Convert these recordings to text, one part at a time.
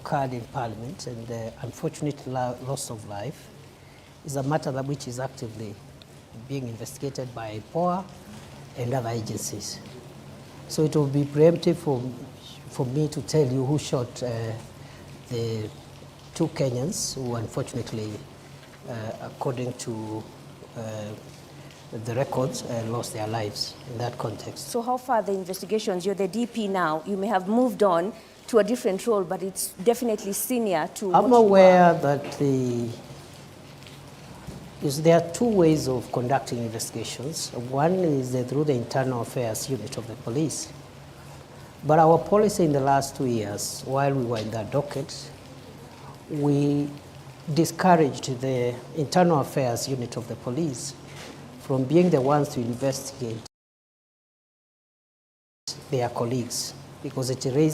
occurred in Parliament and the unfortunate loss of life is a matter that which is actively being investigated by POA and other agencies. So it will be preemptive for me to tell you who shot the two Kenyans who unfortunately, according to the records, lost their lives in that context. So how far are the investigations? You're the DP now. You may have moved on to a different role, but it's definitely senior to I'm aware that there are two ways of conducting investigations. One is through the internal affairs unit of the police. But our policy in the last 2 years, while we were in that docket, we discouraged the internal affairs unit of the police from being the ones to investigate their colleagues, because it raised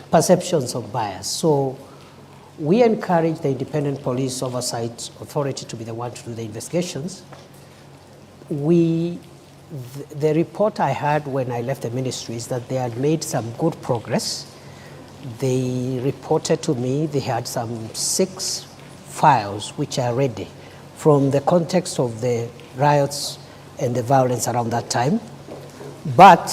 perceptions of bias. So we encourage the Independent Police Oversight Authority to be the one to do the investigations. The report I had when I left the ministry is that they had made some good progress. They reported to me they had some 6 files which are ready from the context of the riots and the violence around that time. But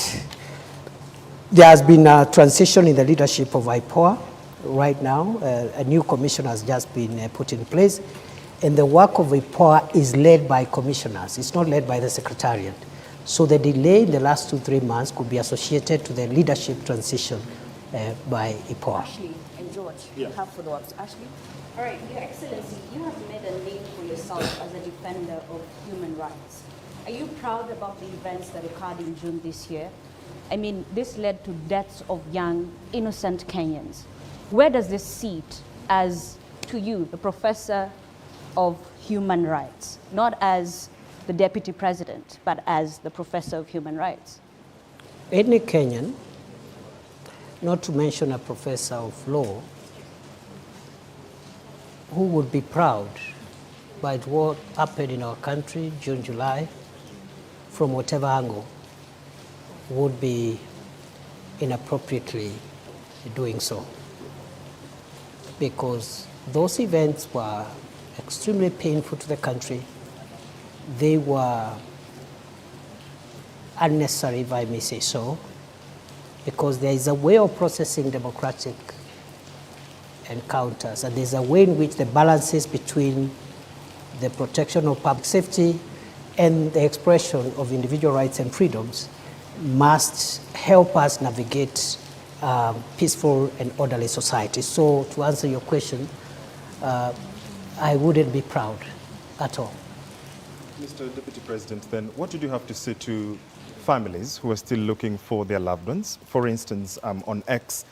there has been a transition in the leadership of IPOA right now. A new commission has just been put in place, and the work of IPOA is led by commissioners. It's not led by the Secretariat. So the delay in the last 2-3 months could be associated to the leadership transition by IPOA. Ashley and George, you have follow-ups. Ashley? All right, Your Excellency, you have made a name for yourself as a defender of human rights. Are you proud about the events that occurred in June this year? I mean, this led to deaths of young, innocent Kenyans. Where does this sit as, to you, the professor of human rights, not as the Deputy President, but as the professor of human rights? Any Kenyan, not to mention a professor of law, who would be proud by what happened in our country, June, July, from whatever angle, would be inappropriately doing so. Because those events were extremely painful to the country. They were unnecessary, if I may say so, because there is a way of processing democratic encounters, and there's a way in which the balances between the protection of public safety and the expression of individual rights and freedoms must help us navigate peaceful and orderly society. So to answer your question, I wouldn't be proud at all. Mr. Deputy President, then what did you have to say to families who are still looking for their loved ones? For instance, on X,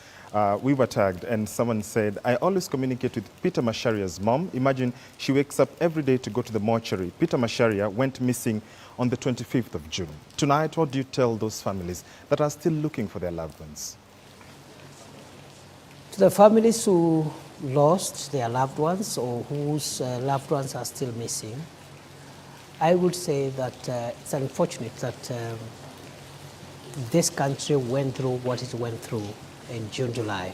we were tagged and someone said, I always communicate with Peter Masharia's mom. Imagine she wakes up every day to go to the mortuary. Peter Masharia went missing on the 25th of June. Tonight, what do you tell those families that are still looking for their loved ones? To the families who lost their loved ones or whose loved ones are still missing, I would say that it's unfortunate that this country went through what it went through in June, July.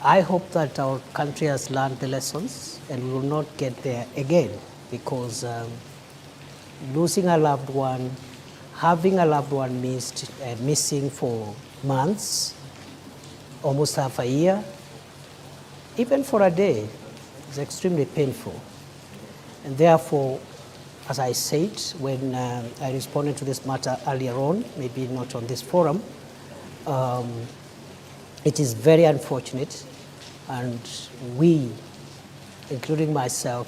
I hope that our country has learned the lessons and we will not get there again, because losing a loved one, having a loved one missing for months, almost half a year, even for a day, is extremely painful. And therefore, as I said when I responded to this matter earlier on, maybe not on this forum, it is very unfortunate, and we, including myself,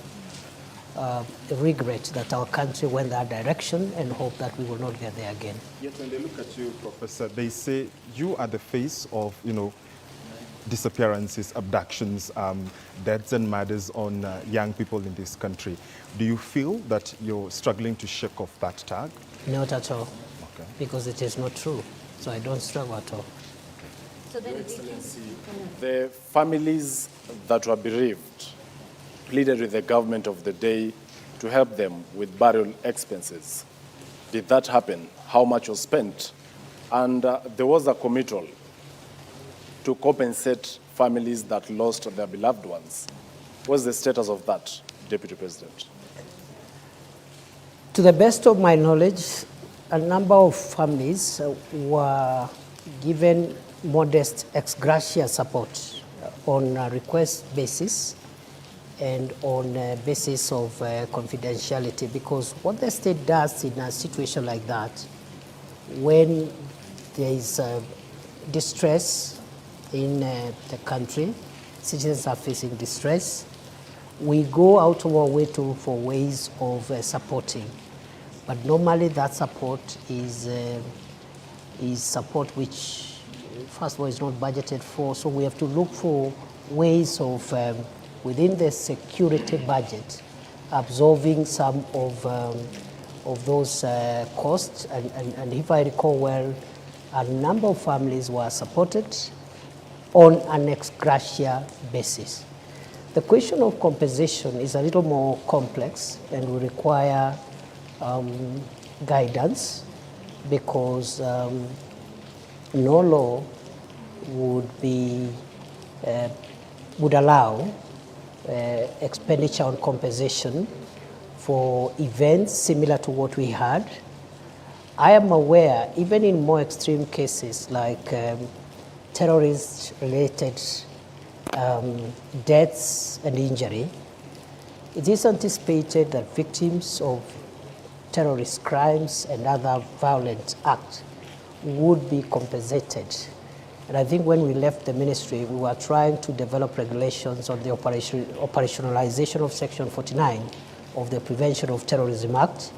regret that our country went that direction and hope that we will not get there again. Yet when they look at you, Professor, they say you are the face of, disappearances, abductions, deaths and murders on young people in this country. Do you feel that you're struggling to shake off that tag? Not at all, okay, because it is not true. So I don't struggle at all. So then, Your Excellency, the families that were bereaved pleaded with the government of the day to help them with burial expenses. Did that happen? How much was spent? And there was a committal to compensate families that lost their beloved ones. What's the status of that, Deputy President? To the best of my knowledge, a number of families were given modest ex gratia support on a request basis and on a basis of confidentiality, because what the state does in a situation like that, when there is distress in the country, citizens are facing distress, we go out of our way to look for ways of supporting. But normally that support is support which, first of all, is not budgeted for, so we have to look for ways of, within the security budget, absorbing some of those costs. And if I recall well, a number of families were supported on an ex gratia basis. The question of compensation is a little more complex and will require guidance, because no law would allow expenditure on compensation for events similar to what we had. I am aware, even in more extreme cases like terrorist-related deaths and injury, it is anticipated that victims of terrorist crimes and other violent acts would be compensated. And I think when we left the ministry, we were trying to develop regulations on the operationalization of Section 49 of the Prevention of Terrorism Act.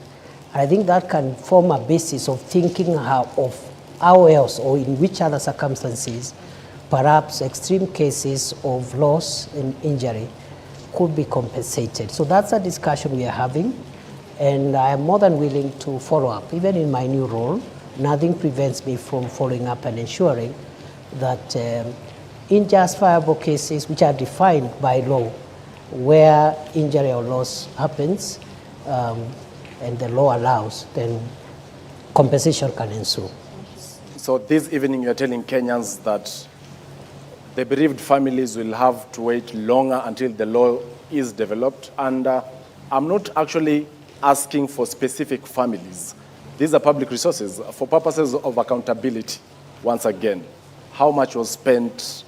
And I think that can form a basis of thinking of how else or in which other circumstances perhaps extreme cases of loss and injury could be compensated. So that's a discussion we are having, and I am more than willing to follow up. Even in my new role, nothing prevents me from following up and ensuring that in justifiable cases which are defined by law, where injury or loss happens and the law allows, then compensation can ensue. So this evening you're telling Kenyans that the bereaved families will have to wait longer until the law is developed. And I'm not actually asking for specific families. These are public resources for purposes of accountability. Once again, how much was spent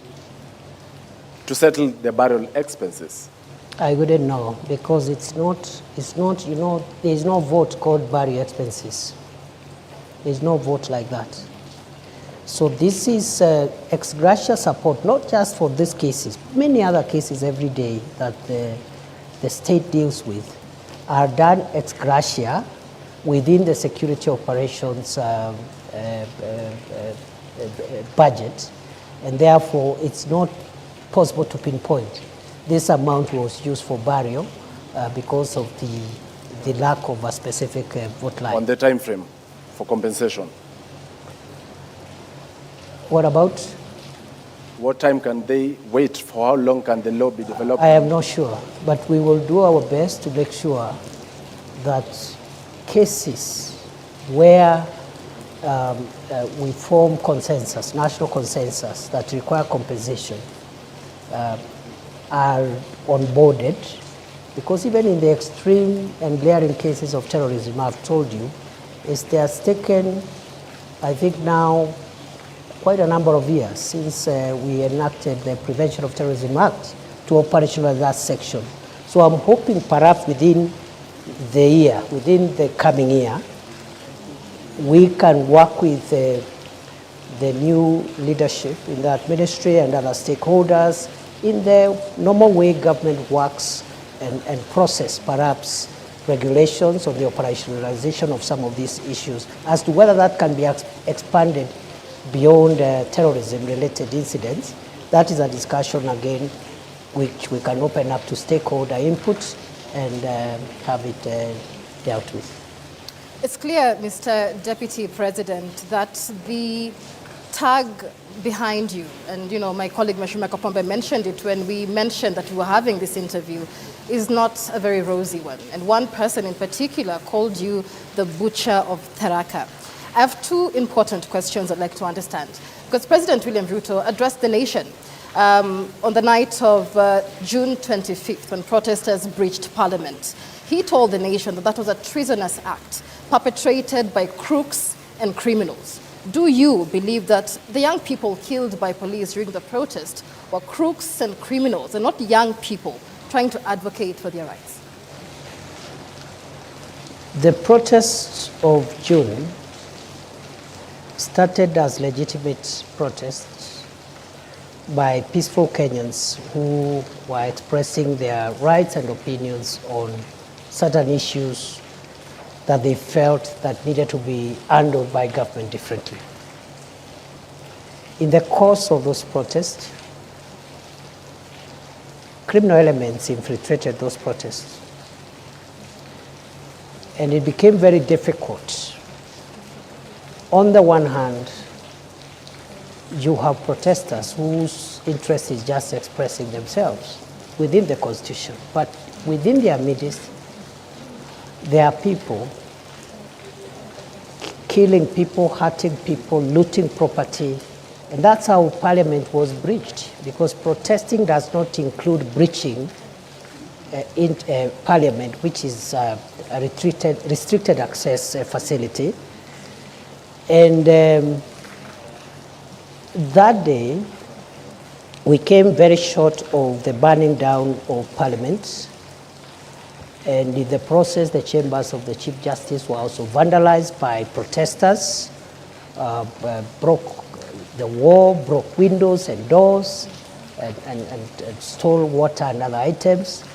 to settle the burial expenses? I wouldn't know, because it's not, you know, there's no vote called burial expenses. There's no vote like that. So this is ex gratia support, not just for these cases, many other cases every day that the state deals with are done ex gratia within the security operations budget, and therefore it's not possible to pinpoint this amount was used for burial because of the lack of a specific vote line. On the time frame for compensation? What about? What time can they wait? For how long can the law be developed? I am not sure, but we will do our best to make sure that cases where we form consensus, national consensus that require compensation are onboarded, because even in the extreme and glaring cases of terrorism, I've told you, it has taken, I think now, quite a number of years since we enacted the Prevention of Terrorism Act to operationalize that section. So I'm hoping perhaps within the year, within the coming year, we can work with the new leadership in that ministry and other stakeholders in the normal way government works and process perhaps regulations on the operationalization of some of these issues. As to whether that can be expanded beyond terrorism-related incidents, that is a discussion again which we can open up to stakeholder input and have it dealt with. It's clear, Mr. Deputy President, that the tag behind you, and my colleague Mashima Kapombe mentioned it when we mentioned that we were having this interview, is not a very rosy one. And one person in particular called you the butcher of Tharaka. I have two important questions I'd like to understand. Because President William Ruto addressed the nation on the night of June 25th when protesters breached Parliament. He told the nation that that was a treasonous act perpetrated by crooks and criminals. Do you believe that the young people killed by police during the protest were crooks and criminals and not young people trying to advocate for their rights? The protests of June started as legitimate protests by peaceful Kenyans who were expressing their rights and opinions on certain issues that they felt that needed to be handled by government differently. In the course of those protests, criminal elements infiltrated those protests. And it became very difficult. On the one hand, you have protesters whose interest is just expressing themselves within the Constitution. But within their midst, there are people killing people, hurting people, looting property. And that's how Parliament was breached, because protesting does not include breaching in Parliament, which is a restricted access facility. And that day, we came very short of the burning down of Parliament. And in the process, the chambers of the Chief Justice were also vandalized by protesters, broke the wall, broke windows and doors, and stole water and other items.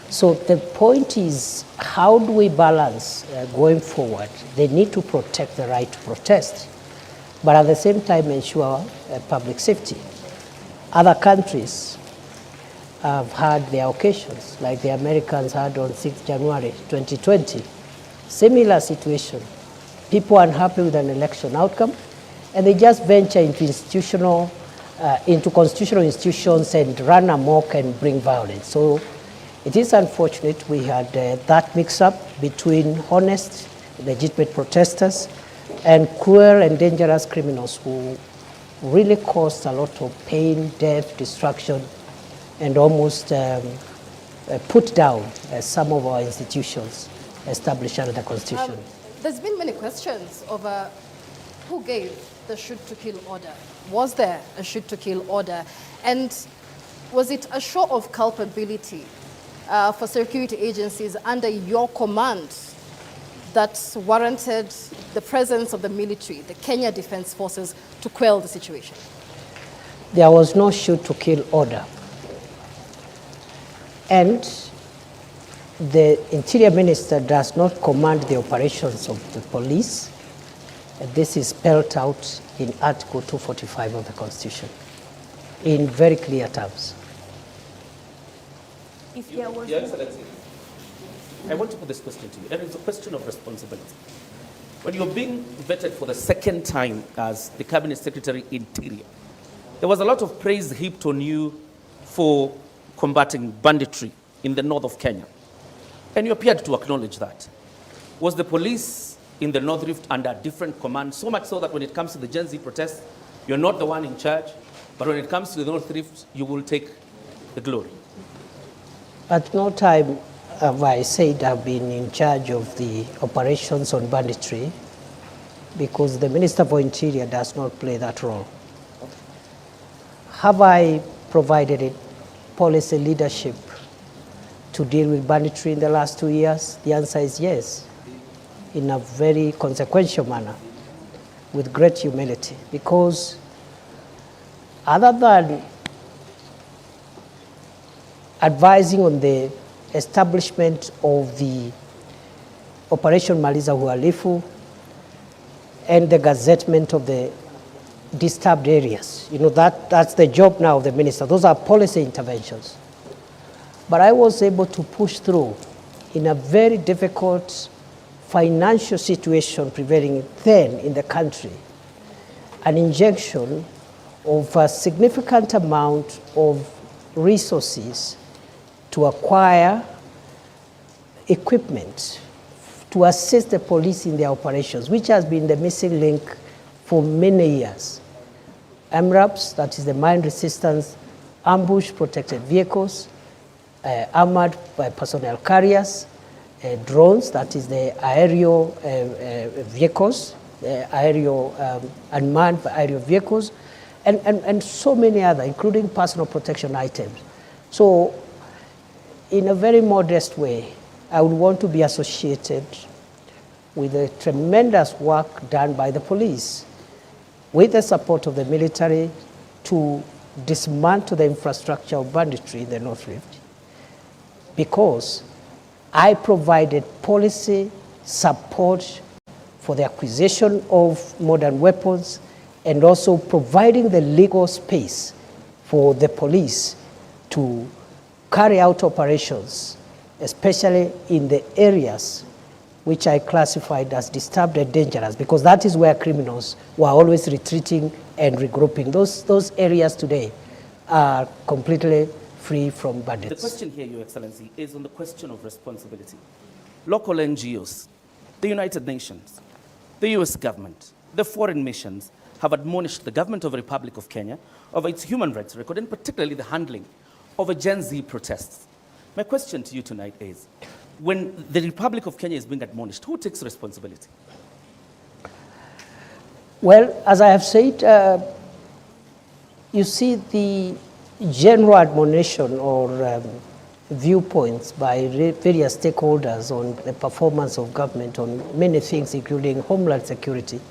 So the point is, how do we balance going forward? They need to protect the right to protest, but at the same time ensure public safety. Other countries have had their occasions, like the Americans had on 6th January 2020. Similar situation. People unhappy with an election outcome, and they just venture into constitutional institutions and run amok and bring violence. So it is unfortunate we had that mix-up between honest, legitimate protesters and cruel and dangerous criminals who really caused a lot of pain, death, destruction, and almost put down some of our institutions established under the Constitution. There's been many questions over who gave the Shoot To Kill order. Was there a Shoot To Kill order? And was it a show of culpability for security agencies under your command that warranted the presence of the military, the Kenya Defense Forces, to quell the situation? There was no Shoot To Kill order. And the Interior Minister does not command the operations of the police. This is spelled out in Article 245 of the Constitution in very clear terms. If there was Your Excellency, I want to put this question to you, and it's a question of responsibility. When you're being vetted for the second time as the Cabinet Secretary Interior, there was a lot of praise heaped on you for combating banditry in the north of Kenya. And you appeared to acknowledge that. Was the police in the North Rift under different command, so much so that when it comes to the Gen Z protests, you're not the one in charge, but when it comes to the North Rift, you will take the glory? At no time have I said I've been in charge of the operations on banditry, because the Minister for Interior does not play that role. Have I provided it policy leadership to deal with banditry in the last 2 years? The answer is yes, in a very consequential manner, with great humility, because other than advising on the establishment of the Operation Maliza Uhalifu and the gazettement of the disturbed areas. That's the job now of the minister. Those are policy interventions. But I was able to push through in a very difficult financial situation prevailing then in the country, an injection of a significant amount of resources to acquire equipment to assist the police in their operations, which has been the missing link for many years. MRAPs, that is the mine resistance ambush protected vehicles, armored personnel carriers, drones, that is the aerial vehicles, unmanned aerial vehicles, and so many other, including personal protection items. So in a very modest way, I would want to be associated with the tremendous work done by the police, with the support of the military, to dismantle the infrastructure of banditry in the North Rift, because I provided policy support for the acquisition of modern weapons and also providing the legal space for the police to carry out operations, especially in the areas which I classified as disturbed and dangerous, because that is where criminals were always retreating and regrouping. Those areas today are completely free from bandits. The question here, Your Excellency, is on the question of responsibility. Local NGOs, the United Nations, the US government, the foreign missions have admonished the government of the Republic of Kenya over its human rights record, and particularly the handling of a Gen Z protests. My question to you tonight is, when the Republic of Kenya is being admonished, who takes responsibility? Well, as I have said, you see the general admonition or viewpoints by various stakeholders on the performance of government on many things, including homeland security,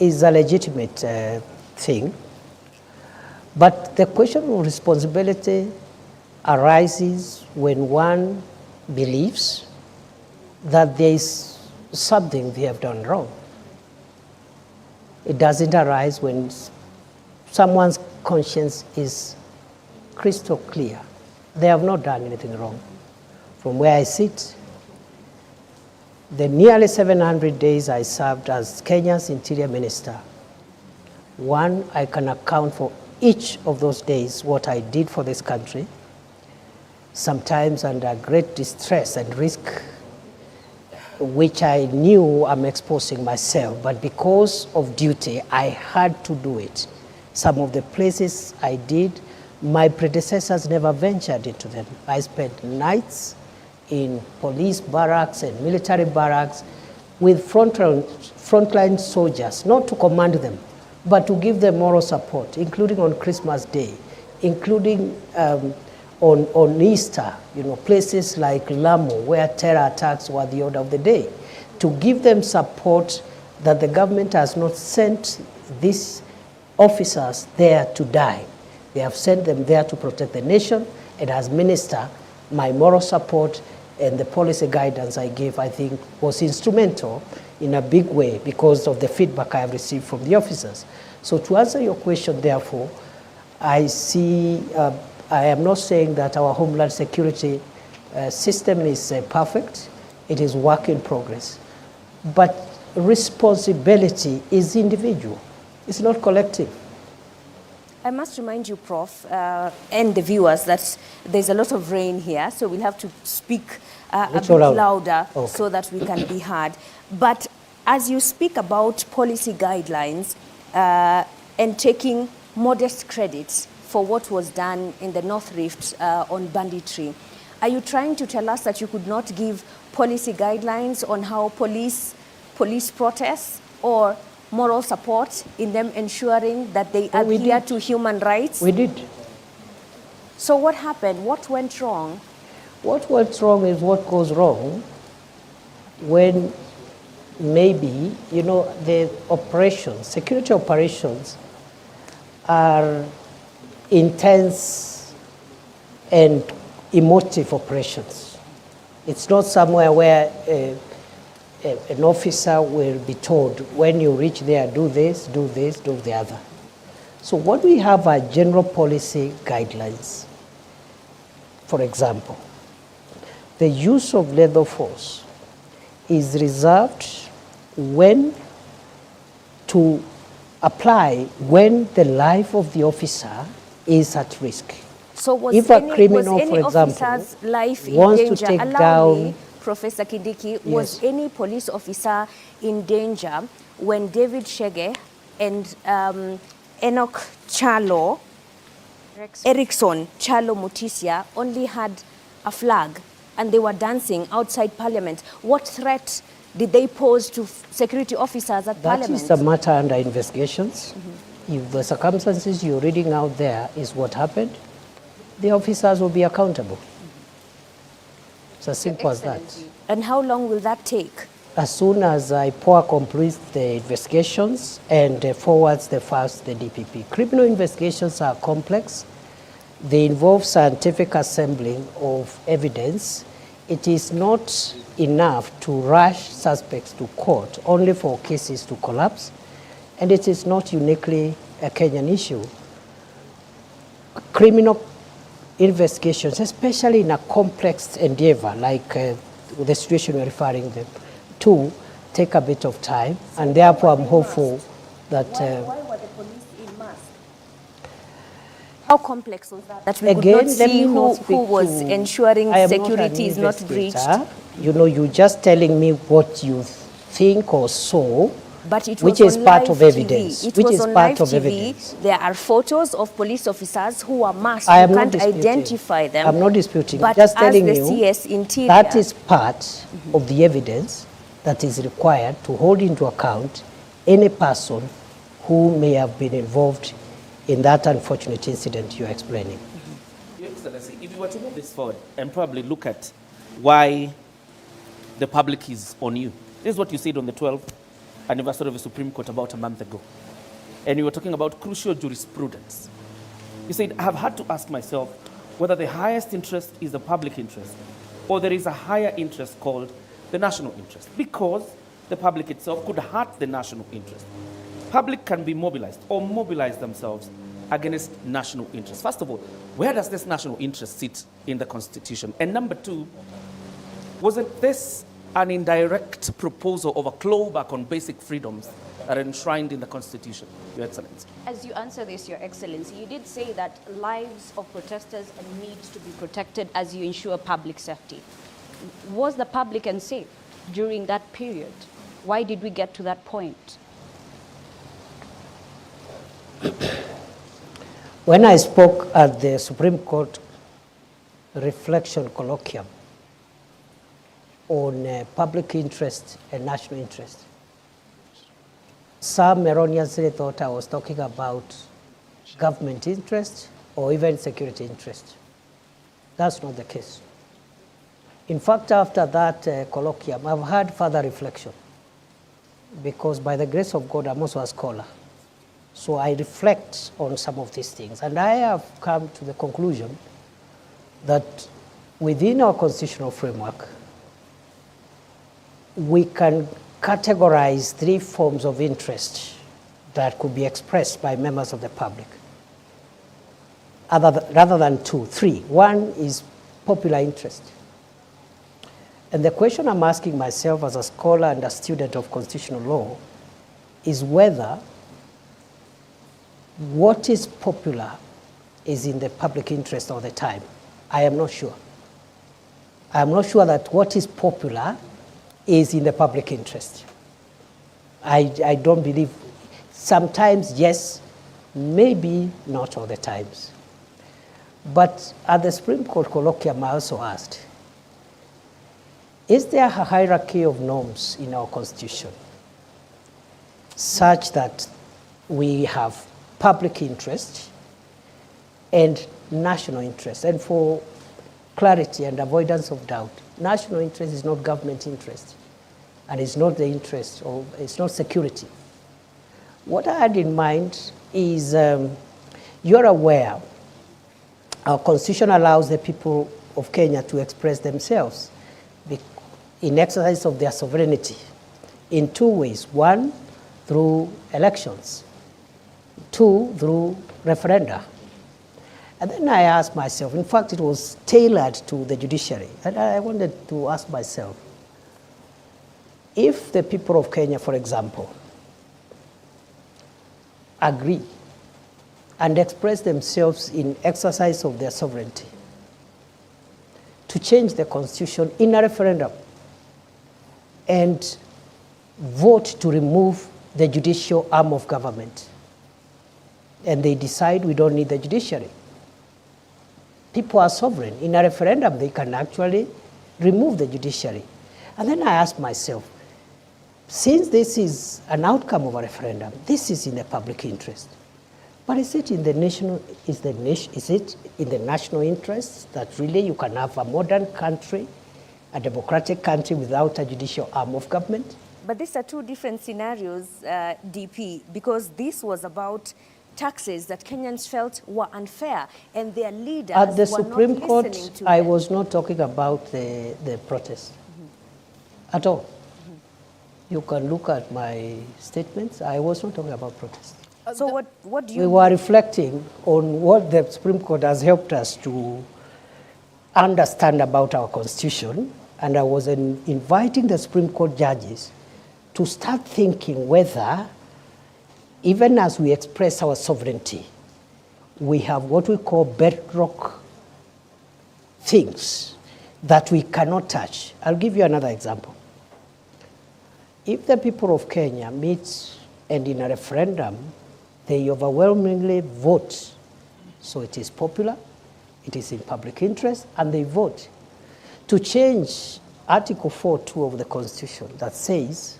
is a legitimate thing. But the question of responsibility arises when one believes that there is something they have done wrong. It doesn't arise when someone's conscience is crystal clear. They have not done anything wrong. From where I sit, the nearly 700 days I served as Kenya's Interior Minister, one, I can account for each of those days what I did for this country, sometimes under great distress and risk, which I knew I'm exposing myself, but because of duty, I had to do it. Some of the places I did, my predecessors never ventured into them. I spent nights in police barracks and military barracks with frontline soldiers, not to command them, but to give them moral support, including on Christmas Day, including on Easter, places like Lamu, where terror attacks were the order of the day, to give them support that the government has not sent these officers there to die. They have sent them there to protect the nation, and as minister, my moral support and the policy guidance I gave, I think, was instrumental in a big way because of the feedback I have received from the officers. So to answer your question, therefore, I see, I am not saying that our homeland security system is perfect. It is work in progress. But responsibility is individual. It's not collective. I must remind you, Prof, and the viewers that there's a lot of rain here, so we'll have to speak a bit louder so that we can be heard. But as you speak about policy guidelines and taking modest credit for what was done in the North Rift on banditry, are you trying to tell us that you could not give policy guidelines on how police protests or moral support in them ensuring that they adhere to human rights? We did. So what happened? What went wrong? What went wrong is what goes wrong when maybe, the operations, security operations are intense and emotive operations. It's not somewhere where an officer will be told, when you reach there, do this, do the other. So what we have are general policy guidelines. For example, the use of lethal force is reserved when to apply when the life of the officer is at risk. So was if any, a criminal, was any for example, officer's life in wants to danger? take Allow down, me, Professor Kindiki, Yes. was any police officer in danger when David Shege and Enoch Chalo, Erickson Chalo Mutisia only had a flag and they were dancing outside Parliament? What threat did they pose to security officers at Parliament? That is a matter under investigations. If the circumstances you're reading out there is what happened, the officers will be accountable. It's as simple as that. And how long will that take? As soon as IPOA completes the investigations and forwards the files to the DPP. Criminal investigations are complex. They involve scientific assembling of evidence. It is not enough to rush suspects to court only for cases to collapse. And it is not uniquely a Kenyan issue. Criminal investigations, especially in a complex endeavor like the situation we're referring them to, take a bit of time, and therefore I'm hopeful that... Why were the police in mask? How complex was that? That we Again, could not see who was ensuring security is not breached? You know, you're just telling me what you think or saw, But it was which is on part live of TV. evidence. It Which was is on part live of TV. evidence. There are photos of police officers who are masked. I am You not can't disputing. identify them. I'm not disputing. But Just as telling the you CS Interior, that is part of the evidence that is required to hold into account any person who may have been involved in that unfortunate incident you're explaining. Your Excellency, if you were to move this forward and probably look at why the public is on you. This is what you said on the 12th anniversary of the Supreme Court about a month ago. And you were talking about crucial jurisprudence. You said, I have had to ask myself whether the highest interest is the public interest or there is a higher interest called the national interest, because the public itself could hurt the national interest. Public can be mobilized or mobilize themselves against national interest. First of all, where does this national interest sit in the Constitution? And number two, wasn't this an indirect proposal of a clawback on basic freedoms that are enshrined in the Constitution, Your Excellency? As you answer this, Your Excellency, you did say that lives of protesters need to be protected as you ensure public safety. Was the public unsafe during that period? Why did we get to that point? When I spoke at the Supreme Court reflection colloquium on public interest and national interest, some erroneously thought I was talking about government interest or even security interest. That's not the case. In fact, after that colloquium, I've had further reflection because by the grace of God, I'm also a scholar. So I reflect on some of these things. And I have come to the conclusion that within our constitutional framework, we can categorize three forms of interest that could be expressed by members of the public, rather than three. One is popular interest. And the question I'm asking myself as a scholar and a student of constitutional law is whether what is popular is in the public interest all the time. I am not sure. I am not sure that what is popular is in the public interest. I don't believe, sometimes yes, maybe not all the times. But at the Supreme Court colloquium, I also asked, is there a hierarchy of norms in our Constitution such that we have public interest and national interest? And for clarity and avoidance of doubt, national interest is not government interest, and it's not the interest of, it's not security. What I had in mind is, you're aware, our Constitution allows the people of Kenya to express themselves in exercise of their sovereignty in two ways. One, through elections. Two, through referenda. And then I asked myself, in fact, it was tailored to the judiciary. And I wanted to ask myself, if the people of Kenya, for example, agree and express themselves in exercise of their sovereignty to change the constitution in a referendum and vote to remove the judicial arm of government. And they decide we don't need the judiciary. People are sovereign. In a referendum, they can actually remove the judiciary. And then I ask myself, since this is an outcome of a referendum, this is in the public interest. But is it in the national interest that really you can have a modern country, a democratic country without a judicial arm of government? But these are two different scenarios, DP, because this was about taxes that Kenyans felt were unfair, and their leaders at the were Supreme not Court, listening to I them. was not talking about the protest at all. You can look at my statements. I was not talking about protest. So what do you We were reflecting on what the Supreme Court has helped us to understand about our Constitution, and I was inviting the Supreme Court judges to start thinking whether, even as we express our sovereignty, we have what we call bedrock things that we cannot touch. I'll give you another example. If the people of Kenya meet and in a referendum, they overwhelmingly vote, so it is popular, it is in public interest, and they vote to change Article 4.2 of the Constitution that says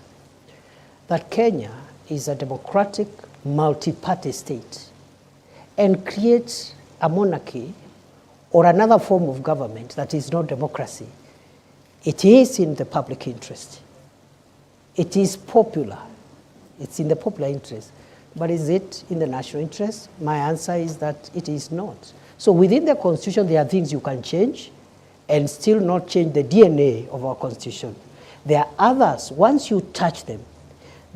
that Kenya is a democratic multi-party state and create a monarchy or another form of government that is not democracy. It is in the public interest. It is popular. It's in the popular interest. But is it in the national interest? My answer is that it is not. So within the Constitution, there are things you can change and still not change the DNA of our Constitution. There are others, once you touch them,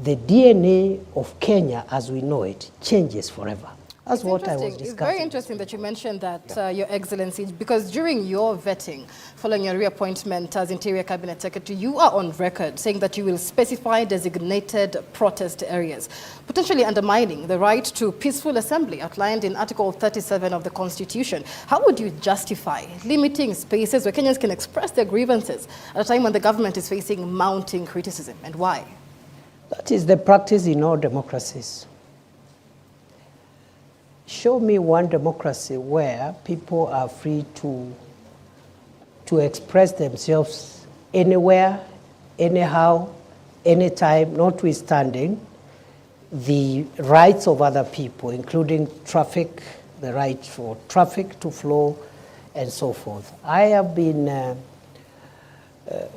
the DNA of Kenya as we know it changes forever. That's what I was discussing. It's very interesting that you mentioned that, Your Excellency, because during your vetting, following your reappointment as Interior Cabinet Secretary, you are on record saying that you will specify designated protest areas, potentially undermining the right to peaceful assembly outlined in Article 37 of the Constitution. How would you justify limiting spaces where Kenyans can express their grievances at a time when the government is facing mounting criticism, and why? That is the practice in all democracies. Show me one democracy where people are free to express themselves anywhere, anyhow, anytime, notwithstanding the rights of other people, including traffic, the right for traffic to flow, and so forth. I have been,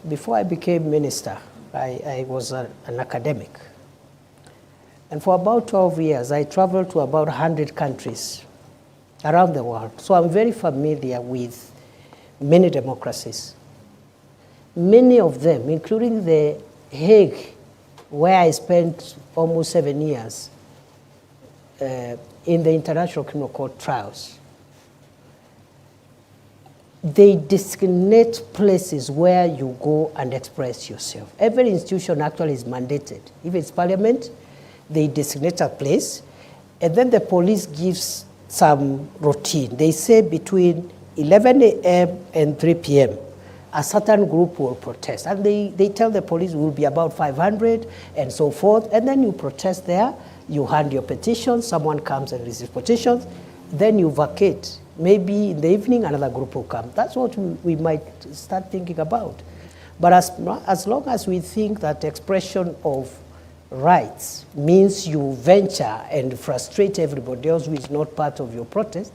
before I became minister, I was an academic. And for about 12 years, I traveled to about 100 countries around the world. So I'm very familiar with many democracies. Many of them, including the Hague, where I spent almost 7 years in the International Criminal Court trials, they designate places where you go and express yourself. Every institution actually is mandated. If it's parliament, they designate a place, and then the police gives some routine. They say between 11 a.m. and 3 p.m., a certain group will protest. And they tell the police will be about 500 and so forth. And then you protest there, you hand your petition, someone comes and receives petitions, then you vacate. Maybe in the evening, another group will come. That's what we might start thinking about. But as long as we think that expression of rights means you venture and frustrate everybody else who is not part of your protest,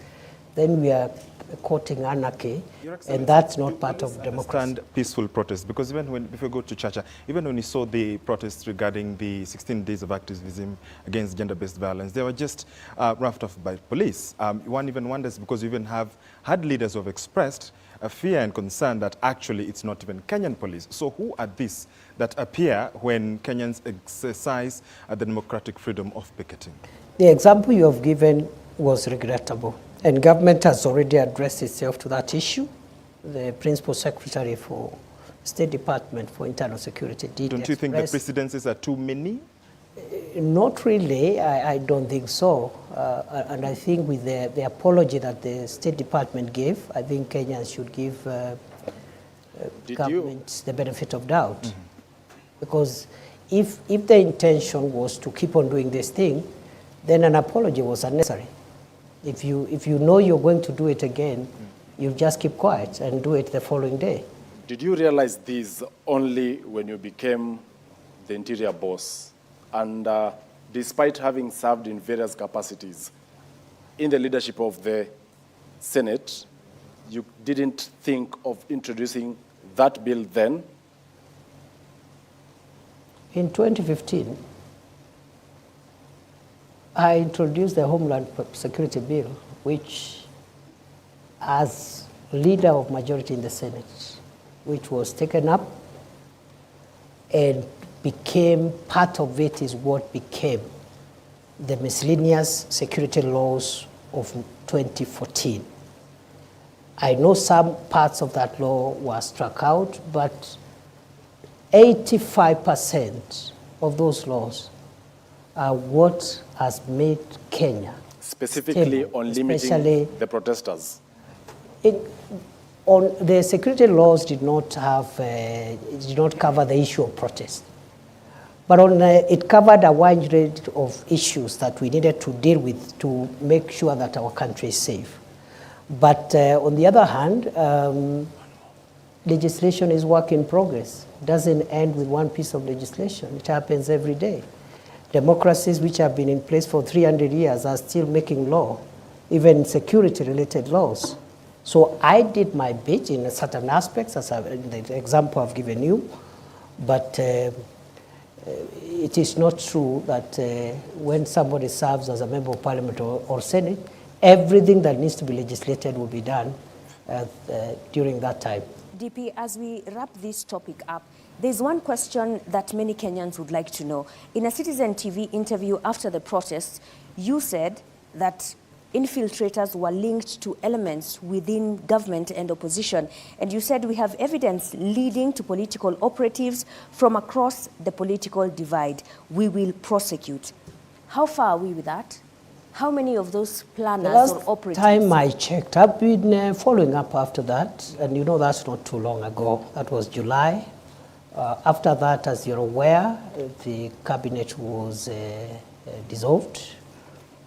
then we are courting anarchy, and that's not part of democracy. Understand peaceful protest, because even when, if we go to Chacha, even when we saw the protests regarding the 16 days of activism against gender-based violence, they were just roughed off by police. One even wonders, because we even have had leaders who have expressed a fear and concern that actually it's not even Kenyan police. So who are these that appear when Kenyans exercise the democratic freedom of picketing? The example you have given was regrettable, and government has already addressed itself to that issue. The Principal Secretary for State Department for Internal Security did Don't you think the presidencies are too many? Not really, I don't think so. And I think with the apology that the State Department gave, I think Kenyans should give government the benefit of doubt. Mm-hmm. Because if the intention was to keep on doing this thing, then an apology was unnecessary. If you know you're going to do it again, you just keep quiet and do it the following day. Did you realize this only when you became the interior boss? And despite having served in various capacities in the leadership of the Senate, you didn't think of introducing that bill then? In 2015, I introduced the Homeland Security Bill, which, as leader of majority in the Senate, which was taken up and became part of it is what became the miscellaneous security laws of 2014. I know some parts of that law were struck out, but 85% of those laws are what has made Kenya specifically stable, on limiting the protesters. On the security laws did not cover the issue of protest, but it covered a wide range of issues that we needed to deal with to make sure that our country is safe. But on the other hand, legislation is work in progress. It doesn't end with one piece of legislation. It happens every day. Democracies which have been in place for 300 years are still making law, even security-related laws. So I did my bit in certain aspects, as the example I've given you, but it is not true that when somebody serves as a member of parliament or senate, everything that needs to be legislated will be done during that time. DP, as we wrap this topic up, there's one question that many Kenyans would like to know. In a Citizen TV interview after the protests, you said that infiltrators were linked to elements within government and opposition. And you said we have evidence leading to political operatives from across the political divide. We will prosecute. How far are we with that? How many of those planners or operatives? The last time I checked, I've been following up after that, and you know that's not too long ago. That was July. After that, as you're aware, the cabinet was dissolved,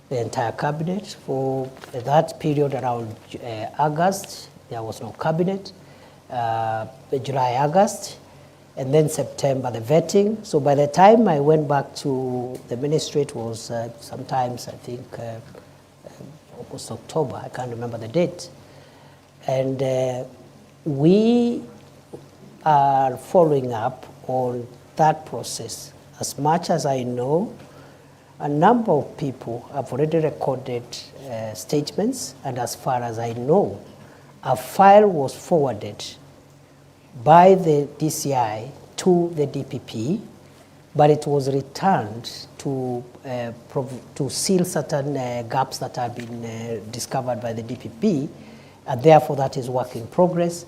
the entire cabinet. For that period around August, there was no cabinet. July, August, and then September, the vetting. So by the time I went back to the ministry, it was sometimes, I think, almost October. I can't remember the date. And we are following up on that process. As much as I know, a number of people have already recorded statements, and as far as I know, a file was forwarded by the DCI to the DPP, but it was returned to seal certain gaps that had been discovered by the DPP, and therefore that is work in progress.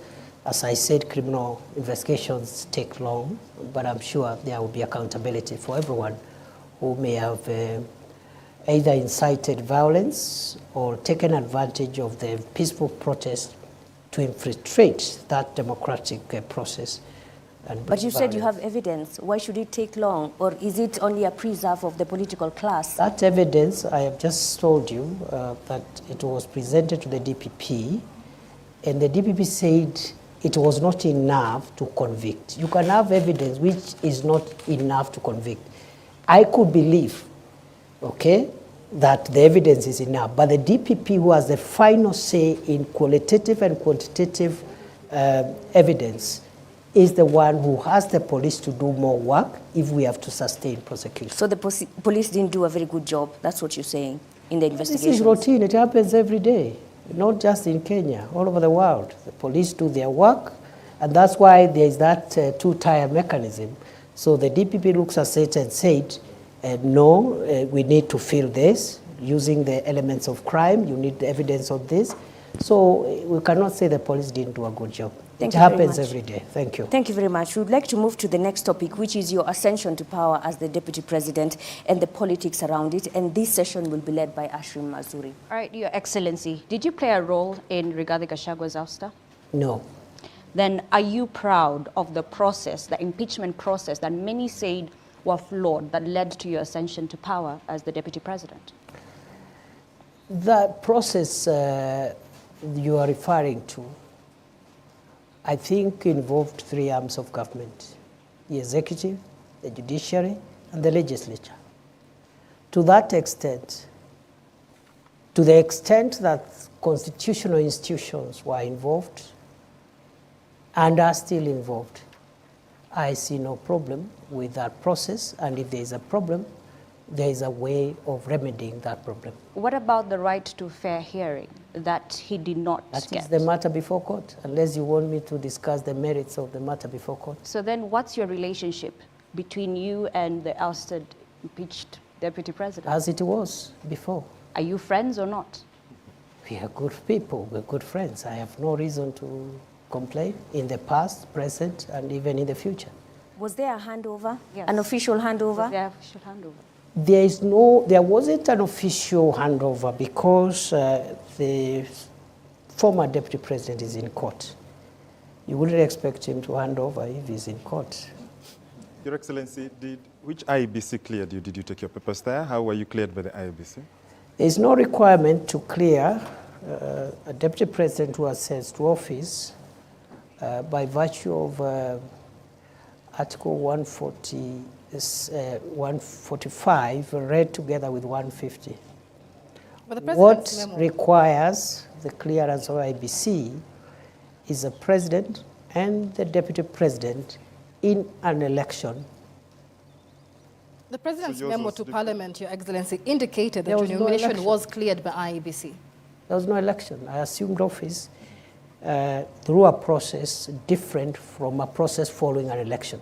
As I said, criminal investigations take long, but I'm sure there will be accountability for everyone who may have either incited violence or taken advantage of the peaceful protest to infiltrate that democratic process. But you said you have evidence. Why should it take long? Or is it only a preserve of the political class? That evidence, I have just told you that it was presented to the DPP, and the DPP said it was not enough to convict. You can have evidence which is not enough to convict. I could believe, okay, that the evidence is enough, but the DPP, who has the final say in qualitative and quantitative evidence, is the one who has the police to do more work if we have to sustain prosecution. So the police didn't do a very good job, that's what you're saying, in the investigation? This is routine, it happens every day, not just in Kenya, all over the world. The police do their work, and that's why there is that two-tier mechanism. So the DPP looks at it and said, no, we need to fill this using the elements of crime. You need the evidence of this. So we cannot say the police didn't do a good job. It happens every day. Thank you. Thank you very much. We would like to move to the next topic, which is your ascension to power as the Deputy President and the politics around it. And this session will be led by Ashwin Mazuri. All right, Your Excellency, did you play a role in Rigathi Gachagwa's ouster? No. Then are you proud of the process, the impeachment process that many said were flawed that led to your ascension to power as the Deputy President? The process you are referring to, I think, involved three arms of government: the executive, the judiciary, and the legislature. To that extent, to the extent that constitutional institutions were involved and are still involved, I see no problem with that process, and if there is a problem, there is a way of remedying that problem. What about the right to fair hearing that he did not That get? is the matter before court, unless you want me to discuss the merits of the matter before court. So then what's your relationship between you and the ousted, impeached Deputy President? As it was before. Are you friends or not? We are good people, we're good friends. I have no reason to complain in the past, present, and even in the future. Was there a handover? Yes. An official handover? Was there official handover? There wasn't an official handover because the former Deputy President is in court. You wouldn't expect him to hand over if he's in court. Your Excellency, which IBC cleared you? Did you take your papers there? How were you cleared by the IBC? There is no requirement to clear a Deputy President who ascends to office by virtue of Article 145 read together with 150. But the What President's memo- requires the clearance of IBC is the President and the Deputy President in an election. The President's yours memo was to different. Parliament, Your Excellency, indicated There that was your no nomination election. was cleared by IEBC. There was no election. I assumed office through a process different from a process following an election.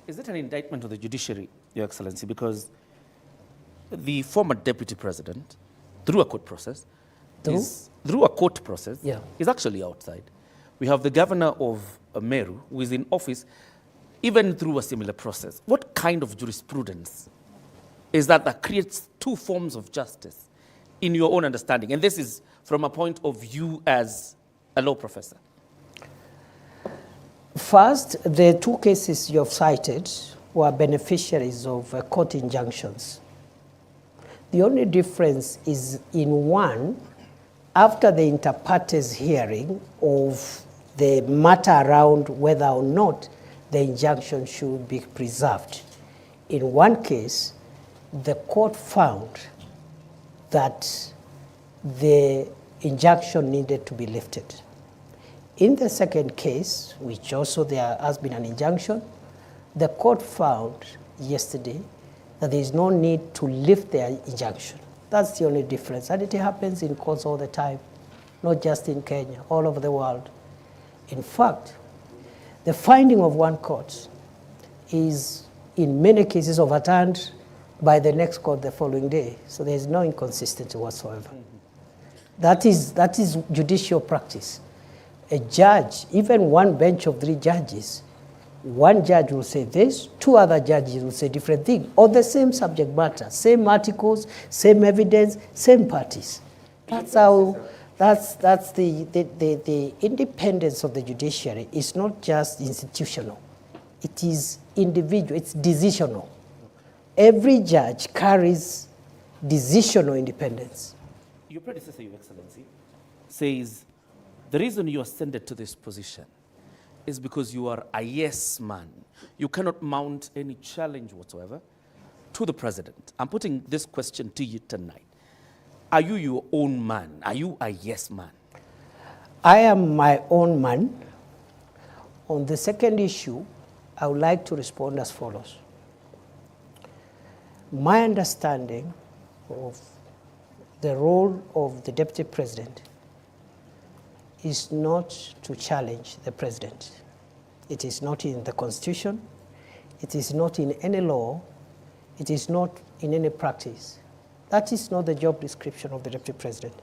Is it an indictment of the judiciary, Your Excellency? Because the former Deputy President, through a court process, is actually outside. We have the governor of Meru, who is in office, even through a similar process. What kind of jurisprudence is that creates two forms of justice in your own understanding? And this is from a point of view as a law professor. First, the two cases you have cited were beneficiaries of court injunctions. The only difference is in one, after the inter partes hearing of the matter around whether or not the injunction should be preserved. In one case, the court found that the injunction needed to be lifted. In the second case, which also there has been an injunction, the court found yesterday that there is no need to lift the injunction. That's the only difference. And it happens in courts all the time, not just in Kenya, all over the world. In fact, the finding of one court is in many cases overturned by the next court the following day. So there is no inconsistency whatsoever. That is judicial practice. A judge, even one bench of 3 judges, one judge will say this, 2 other judges will say different things, on the same subject matter, same articles, same evidence, same parties. That's how, that's the independence of the judiciary is not just institutional. It is individual, it's decisional. Every judge carries decisional independence. Your predecessor, Your Excellency, says the reason you ascended to this position is because you are a yes man. You cannot mount any challenge whatsoever to the president. I'm putting this question to you tonight. Are you your own man? Are you a yes man? I am my own man. On the second issue, I would like to respond as follows. My understanding of the role of the Deputy President is not to challenge the President. It is not in the Constitution. It is not in any law. It is not in any practice. That is not the job description of the Deputy President.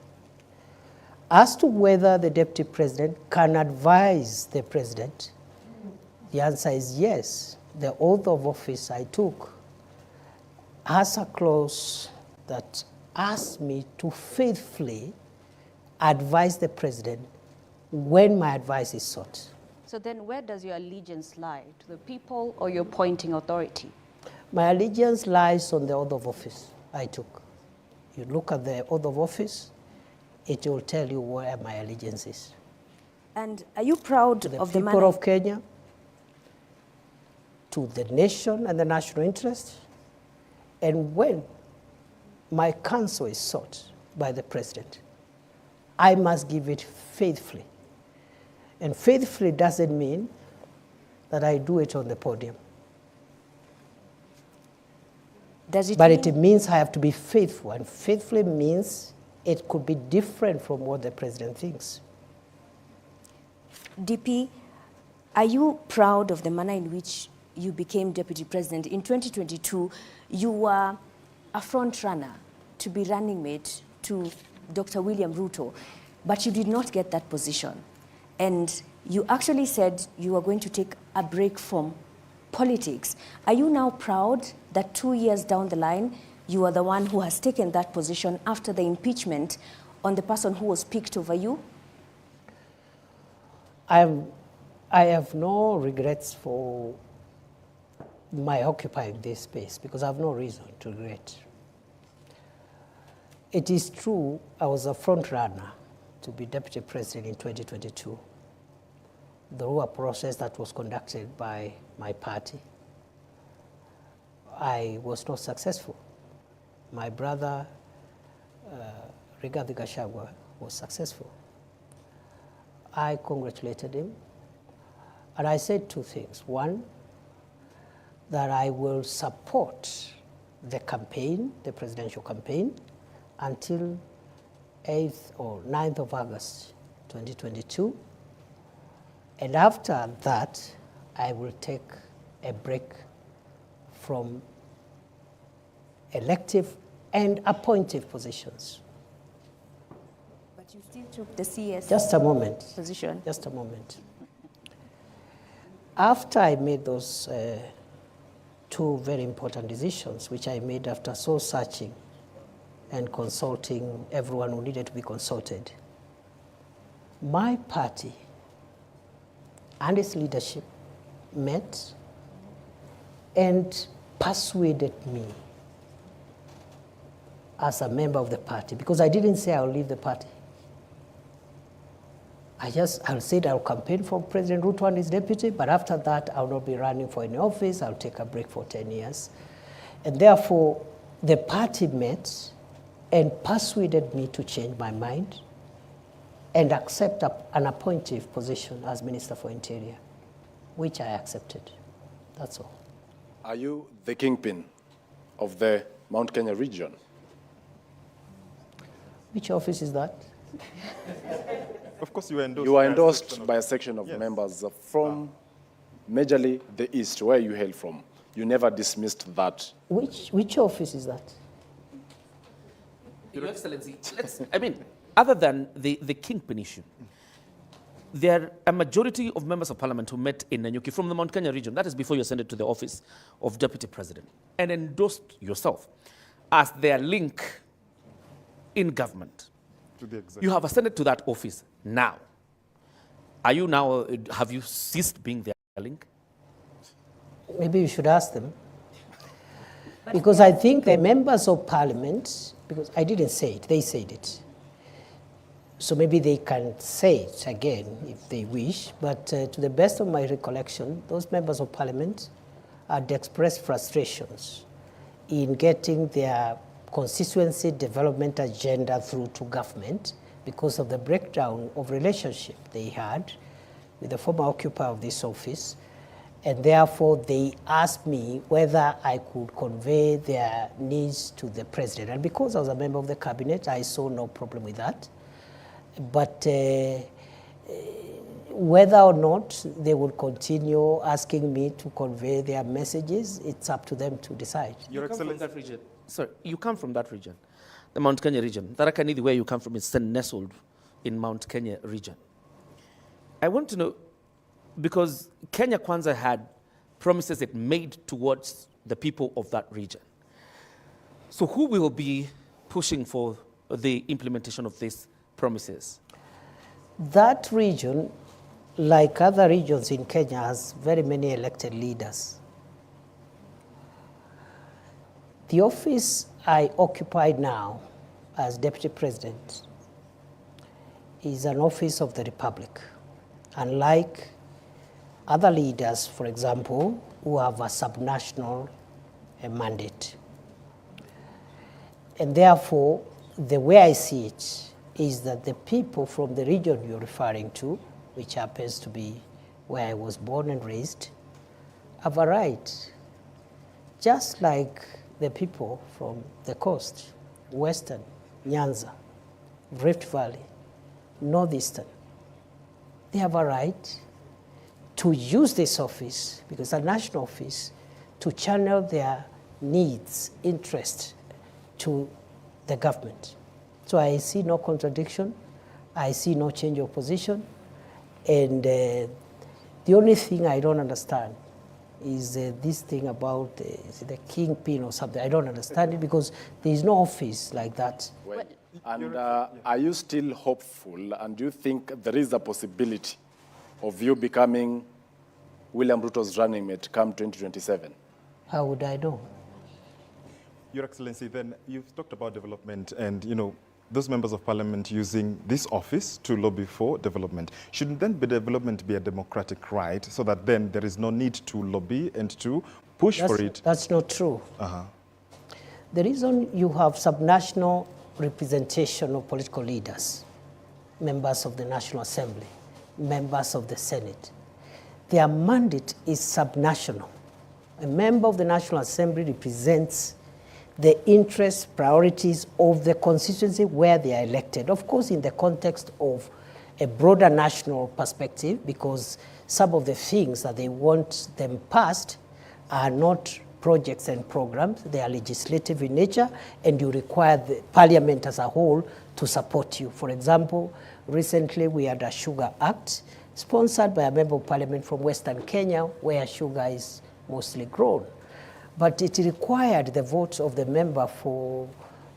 As to whether the Deputy President can advise the President, the answer is yes. The oath of office I took has a clause that asks me to faithfully advise the President when my advice is sought. So then where does your allegiance lie? To the people or your appointing authority? My allegiance lies on the oath of office I took. You look at the oath of office, it will tell you where my allegiance is. And are you proud To the of the people manner of Kenya, to the nation and the national interest, and when my counsel is sought by the President, I must give it faithfully. And faithfully doesn't mean that I do it on the podium. does it But mean, it means I have to be faithful, and faithfully means it could be different from what the President thinks. DP, are you proud of the manner in which you became Deputy President? In 2022, you were a front runner to be running mate to Dr. William Ruto, but you did not get that position. And you actually said you were going to take a break from politics. Are you now proud that 2 years down the line, you are the one who has taken that position after the impeachment on the person who was picked over you? I have no regrets for my occupying this space because I have no reason to regret. It is true I was a front runner to be Deputy President in 2022 through a process that was conducted by my party. I was not successful. My brother, Rigathi Gachagua, was successful. I congratulated him, and I said two things. One, that I will support the campaign, the presidential campaign, until 8th or 9th of August 2022. And after that, I will take a break from elective and appointive positions. But you still took the CS Just a moment. position. Just a moment. After I made those two very important decisions, which I made after soul searching and consulting everyone who needed to be consulted, my party and its leadership met and persuaded me as a member of the party, because I didn't say I'll leave the party. I said I'll campaign for President Ruto and his deputy, but after that I'll not be running for any office. I'll take a break for 10 years. And therefore, the party met and persuaded me to change my mind and accept an appointive position as Minister for Interior, which I accepted. That's all. Are you the kingpin of the Mount Kenya region? Which office is that? Of course, you were endorsed. You are endorsed by a section of members from majorly the East, where you hail from. You never dismissed that. Which office is that? Your Excellency, other than the Kingpin issue, there are a majority of members of parliament who met in Nanyuki from the Mount Kenya region, that is before you ascended to the office of Deputy President, and endorsed yourself as their link in government. To the executive. You have ascended to that office now. Are you now, have you ceased being their link? Maybe you should ask them. Because I think the members of parliament, because I didn't say it, they said it. So maybe they can say it again if they wish, but to the best of my recollection, those members of parliament had expressed frustrations in getting their constituency development agenda through to government because of the breakdown of relationship they had with the former occupier of this office. And therefore, they asked me whether I could convey their needs to the president. And because I was a member of the cabinet, I saw no problem with that. But whether or not they will continue asking me to convey their messages, it's up to them to decide. Your Excellency, that region. Sorry, you come from that region, the Mount Kenya region. Tharaka Nithi, where you come from, is nestled in Mount Kenya region. I want to know, because Kenya Kwanza had promises it made towards the people of that region. So who will be pushing for the implementation of these promises? That region, like other regions in Kenya, has very many elected leaders. The office I occupy now as Deputy President is an office of the Republic. Unlike other leaders, for example, who have a subnational mandate. And therefore, the way I see it is that the people from the region you're referring to, which happens to be where I was born and raised, have a right, just like the people from the coast, Western, Nyanza, Rift Valley, Northeastern. They have a right to use this office, because it's a national office, to channel their needs, interests to the government. So I see no contradiction, I see no change of position, and the only thing I don't understand is this thing about is it the Kingpin or something. I don't understand it because there is no office like that. Well, and are you still hopeful, and do you think there is a possibility of you becoming William Ruto's running mate come 2027? How would I know? Your Excellency, then you've talked about development and, those members of parliament using this office to lobby for development. Shouldn't then development be a democratic right so that then there is no need to lobby and to push for it? That's not true. The reason you have subnational representation of political leaders, members of the National Assembly, members of the Senate, their mandate is subnational. A member of the National Assembly represents the interests, priorities of the constituency where they are elected. Of course, in the context of a broader national perspective, because some of the things that they want them passed are not projects and programs, they are legislative in nature, and you require the parliament as a whole to support you. For example, recently we had a Sugar Act sponsored by a member of parliament from Western Kenya, where sugar is mostly grown. But it required the votes of the member for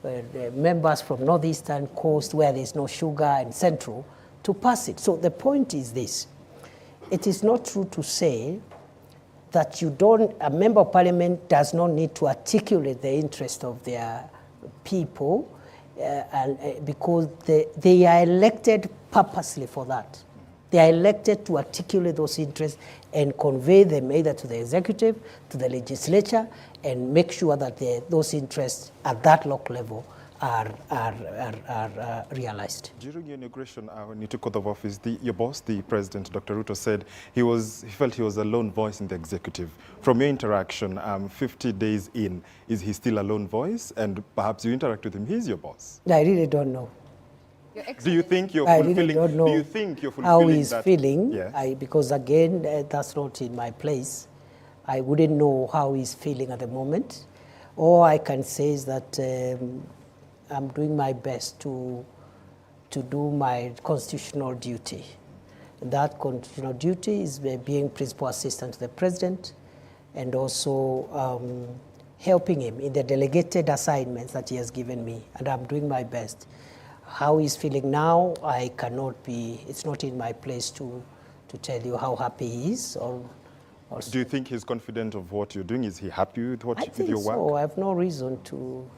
the members from Northeastern Coast, where there's no sugar, and Central, to pass it. So the point is this: it is not true to say that a member of parliament does not need to articulate the interest of their people, because they are elected purposely for that. They are elected to articulate those interests and convey them either to the executive, to the legislature, and make sure that those interests at that local level are realized. During your inauguration, when you took oath of office, your boss, the President, Dr. Ruto, said he felt he was a lone voice in the executive. From your interaction, 50 days in, is he still a lone voice? And perhaps you interact with him, he's your boss. I really don't know. Do you think you're I fulfilling? really don't know do you think you're fulfilling how he's that? feeling? Yes. Because again, that's not in my place. I wouldn't know how he's feeling at the moment. All I can say is that I'm doing my best to do my constitutional duty. That constitutional duty is being principal assistant to the president, and also helping him in the delegated assignments that he has given me, and I'm doing my best. How he's feeling now, I cannot be, it's not in my place to tell you how happy he is. Or do you think he's confident of what you're doing? Is he happy with with your work? So. I have no reason to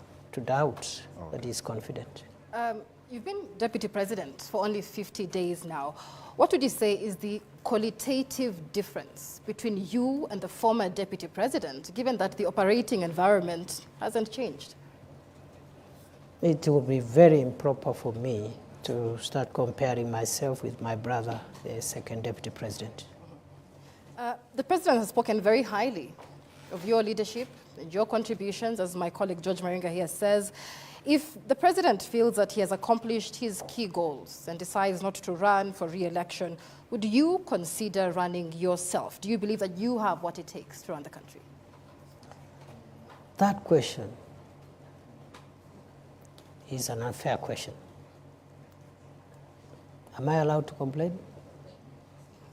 doubt that he's confident. You've been Deputy President for only 50 days now. What would you say is the qualitative difference between you and the former Deputy President, given that the operating environment hasn't changed? It would be very improper for me to start comparing myself with my brother, the second Deputy President. The President has spoken very highly of your leadership and your contributions, as my colleague George Maringa here says. If the President feels that he has accomplished his key goals and decides not to run for re-election, would you consider running yourself? Do you believe that you have what it takes to run the country? That question is an unfair question. Am I allowed to complain?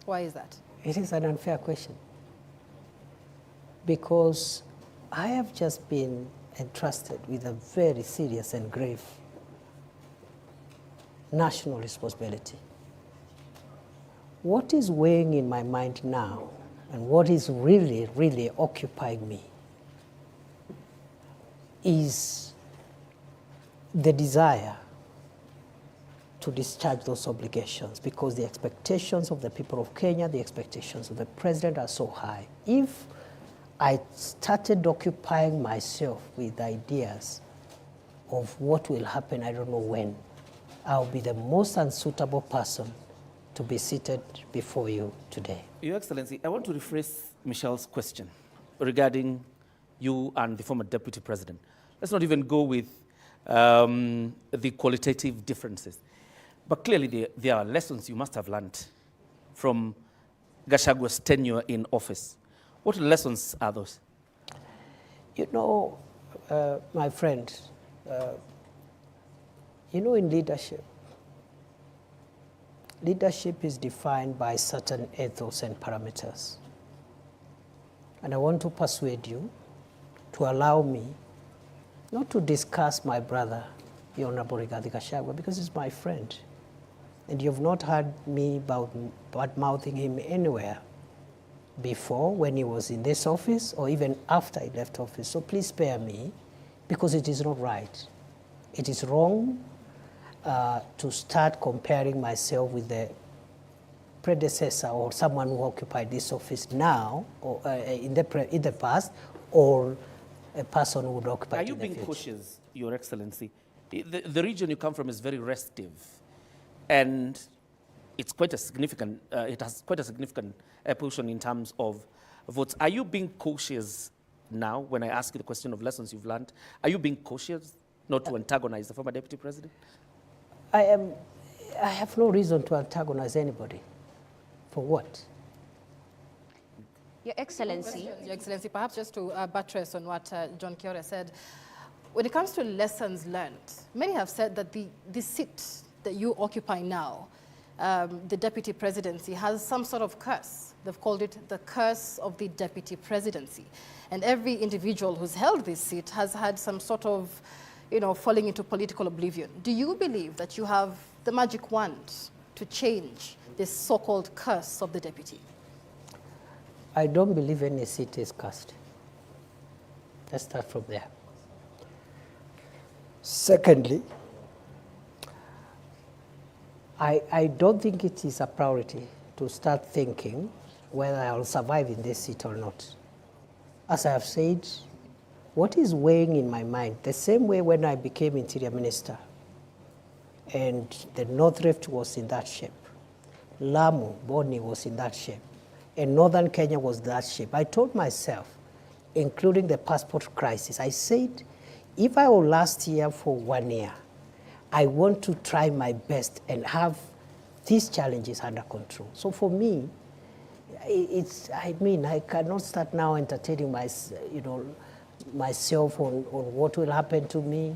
Why is that? It is an unfair question. Because I have just been entrusted with a very serious and grave national responsibility. What is weighing in my mind now and what is really, really occupying me is the desire to discharge those obligations, because the expectations of the people of Kenya, the expectations of the president are so high. If I started occupying myself with ideas of what will happen, I don't know when, I'll be the most unsuitable person to be seated before you today. Your Excellency, I want to rephrase Michelle's question regarding you and the former Deputy President. Let's not even go with the qualitative differences. But clearly there are lessons you must have learned from Gachagwa's tenure in office. What lessons are those? You know, my friend, you know, in leadership is defined by certain ethos and parameters. And I want to persuade you to allow me not to discuss my brother, the Honorable Rigathi Gachagua, because he's my friend. And you've not heard me bad-mouthing him anywhere before when he was in this office or even after he left office. So please spare me, because it is not right. It is wrong to start comparing myself with the predecessor or someone who occupied this office now or in the past, or a person who would occupy it in the future. Are you being cautious, Your Excellency? The region you come from is very restive, and it's quite a significant, it has quite a significant portion in terms of votes. Are you being cautious now when I ask you the question of lessons you've learned? Are you being cautious not to antagonize the former Deputy President? I have no reason to antagonize anybody. For what? Your Excellency. Your Excellency, perhaps just to buttress on what John Kiore said, when it comes to lessons learned, many have said that the seat that you occupy now, the Deputy Presidency, has some sort of curse. They've called it the curse of the Deputy Presidency. And every individual who's held this seat has had some sort of, you know, falling into political oblivion. Do you believe that you have the magic wand to change this so-called curse of the Deputy? I don't believe any seat is cursed. Let's start from there. Secondly, I don't think it is a priority to start thinking whether I'll survive in this seat or not. As I have said, what is weighing in my mind, the same way when I became Interior Minister and the North Rift was in that shape, Lamu, Boni was in that shape, and Northern Kenya was that shape. I told myself, including the passport crisis, I said, if I will last here for 1 year, I want to try my best and have these challenges under control. So for me, I cannot start now entertaining myself on what will happen to me,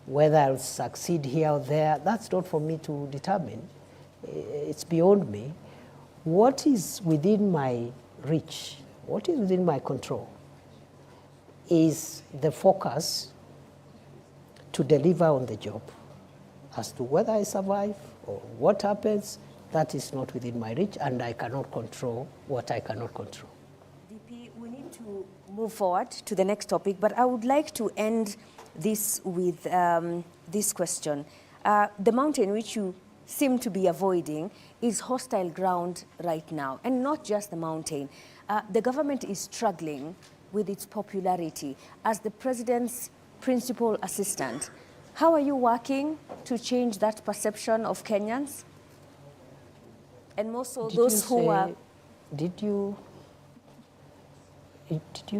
whether I'll succeed here or there. That's not for me to determine. It's beyond me. What is within my reach, what is within my control, is the focus to deliver on the job. As to whether I survive or what happens, that is not within my reach, and I cannot control what I cannot control. VP, we need to move forward to the next topic, but I would like to end this with this question. The mountain which you seem to be avoiding is hostile ground right now, and not just the mountain. The government is struggling with its popularity as the president's principal assistant. How are you working to change that perception of Kenyans? And more so those who are... Did you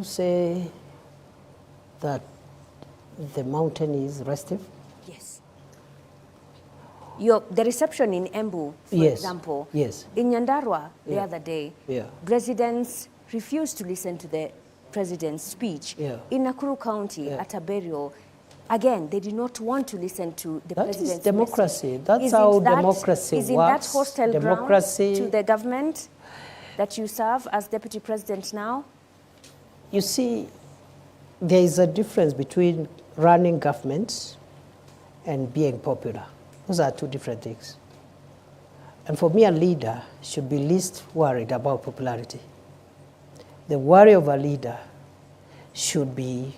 say that the mountain is restive? Yes. The reception in Embu, for example, yes. In Nyandarua the other day, residents refused to listen to the president's speech. In Nakuru County, at a burial, Again, they did not want to listen to the president's That is democracy. message. That's how democracy works. Is it that hostile Democracy, ground to the government that you serve as Deputy President now? You see, there is a difference between running governments and being popular. Those are two different things. And for me, a leader should be least worried about popularity. The worry of a leader should be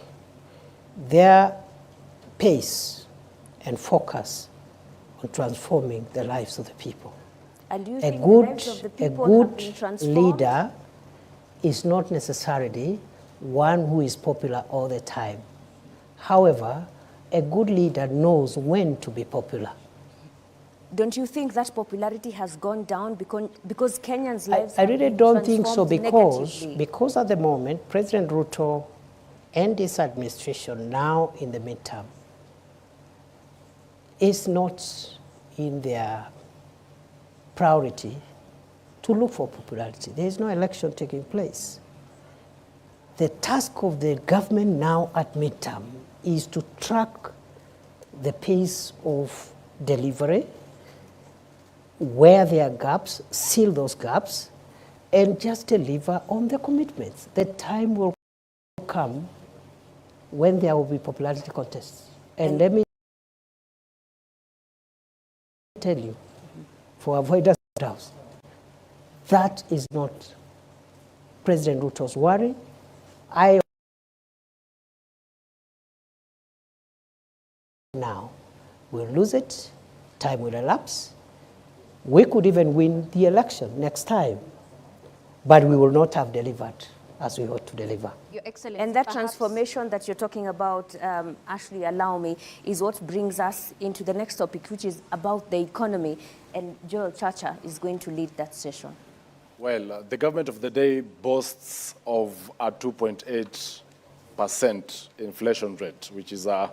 their pace and focus on transforming the lives of the people. And do you think the lives of the people have been transformed? Leader is not necessarily one who is popular all the time. However, a good leader knows when to be popular. Don't you think that popularity has gone down because Kenyans' lives I really don't think so, negatively? because at the moment, President Ruto and his administration now in the midterm is not in their priority to look for popularity. There is no election taking place. The task of the government now at midterm is to track the pace of delivery, where there are gaps, seal those gaps, and just deliver on the commitments. The time will come when there will be popularity contests. And let me tell you, for avoidance of doubts, that is not President Ruto's worry. Now we'll lose it, time will elapse. We could even win the election next time, but we will not have delivered as we ought to deliver. Your Excellency, and that transformation that you're talking about, Ashley, allow me, is what brings us into the next topic, which is about the economy. And Joel Chacha is going to lead that session. Well, the government of the day boasts of a 2.8% inflation rate, which is a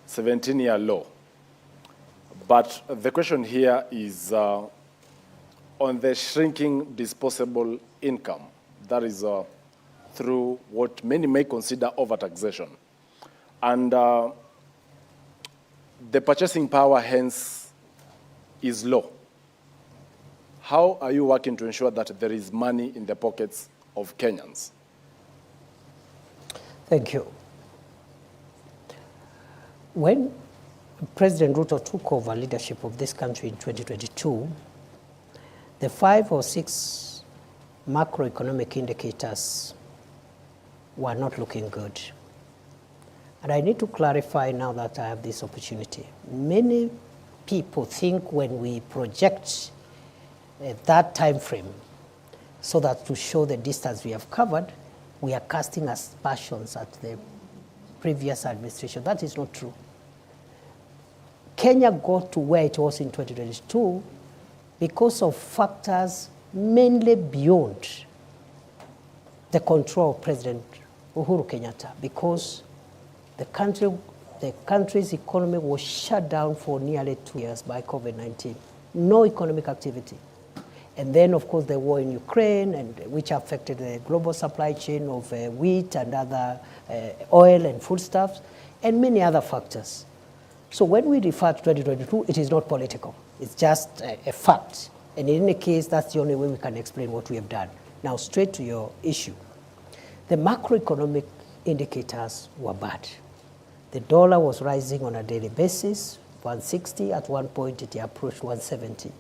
17-year low. But the question here is on the shrinking disposable income, that is through what many may consider overtaxation. And the purchasing power, hence, is low. How are you working to ensure that there is money in the pockets of Kenyans? Thank you. When President Ruto took over leadership of this country in 2022, the 5 or 6 macroeconomic indicators were not looking good. And I need to clarify now that I have this opportunity. Many people think when we project that time frame so that to show the distance we have covered, we are casting aspersions at the previous administration. That is not true. Kenya got to where it was in 2022 because of factors mainly beyond the control of President Uhuru Kenyatta, because the country's economy was shut down for nearly 2 years by COVID-19. No economic activity. And then, of course, the war in Ukraine, which affected the global supply chain of wheat and other oil and foodstuffs, and many other factors. So when we refer to 2022, it is not political. It's just a fact. And in any case, that's the only way we can explain what we have done. Now, straight to your issue. The macroeconomic indicators were bad. The dollar was rising on a daily basis, 160. At one point, it approached 170.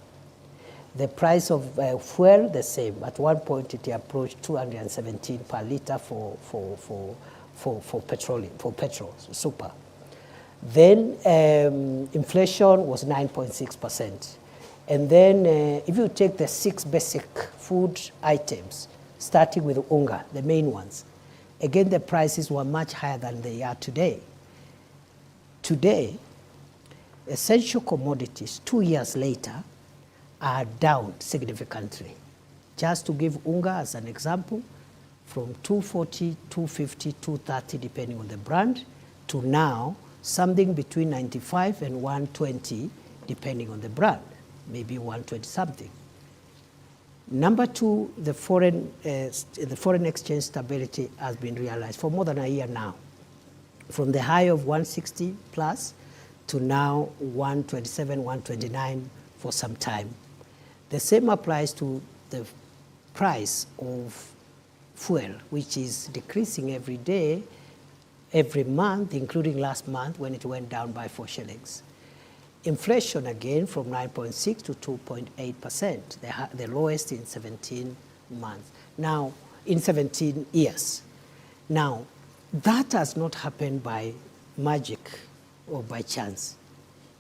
The price of fuel, the same. At one point, it approached 217 per liter for petrol, super. Then inflation was 9.6%. And then if you take the 6 basic food items, starting with unga, the main ones, again, the prices were much higher than they are today. Today, essential commodities, 2 years later, are down significantly. Just to give unga as an example, from 240, 250, 230, depending on the brand, to now something between 95 and 120, depending on the brand, maybe 120 something. Number 2, the foreign exchange stability has been realized for more than a year now. from the high of 160 plus to now 127, 129 for some time. The same applies to the price of fuel, which is decreasing every day, every month, including last month when it went down by 4 shillings. Inflation again from 9.6 to 2.8%, the lowest in 17 months. Now, in 17 years. Now, that has not happened by magic or by chance.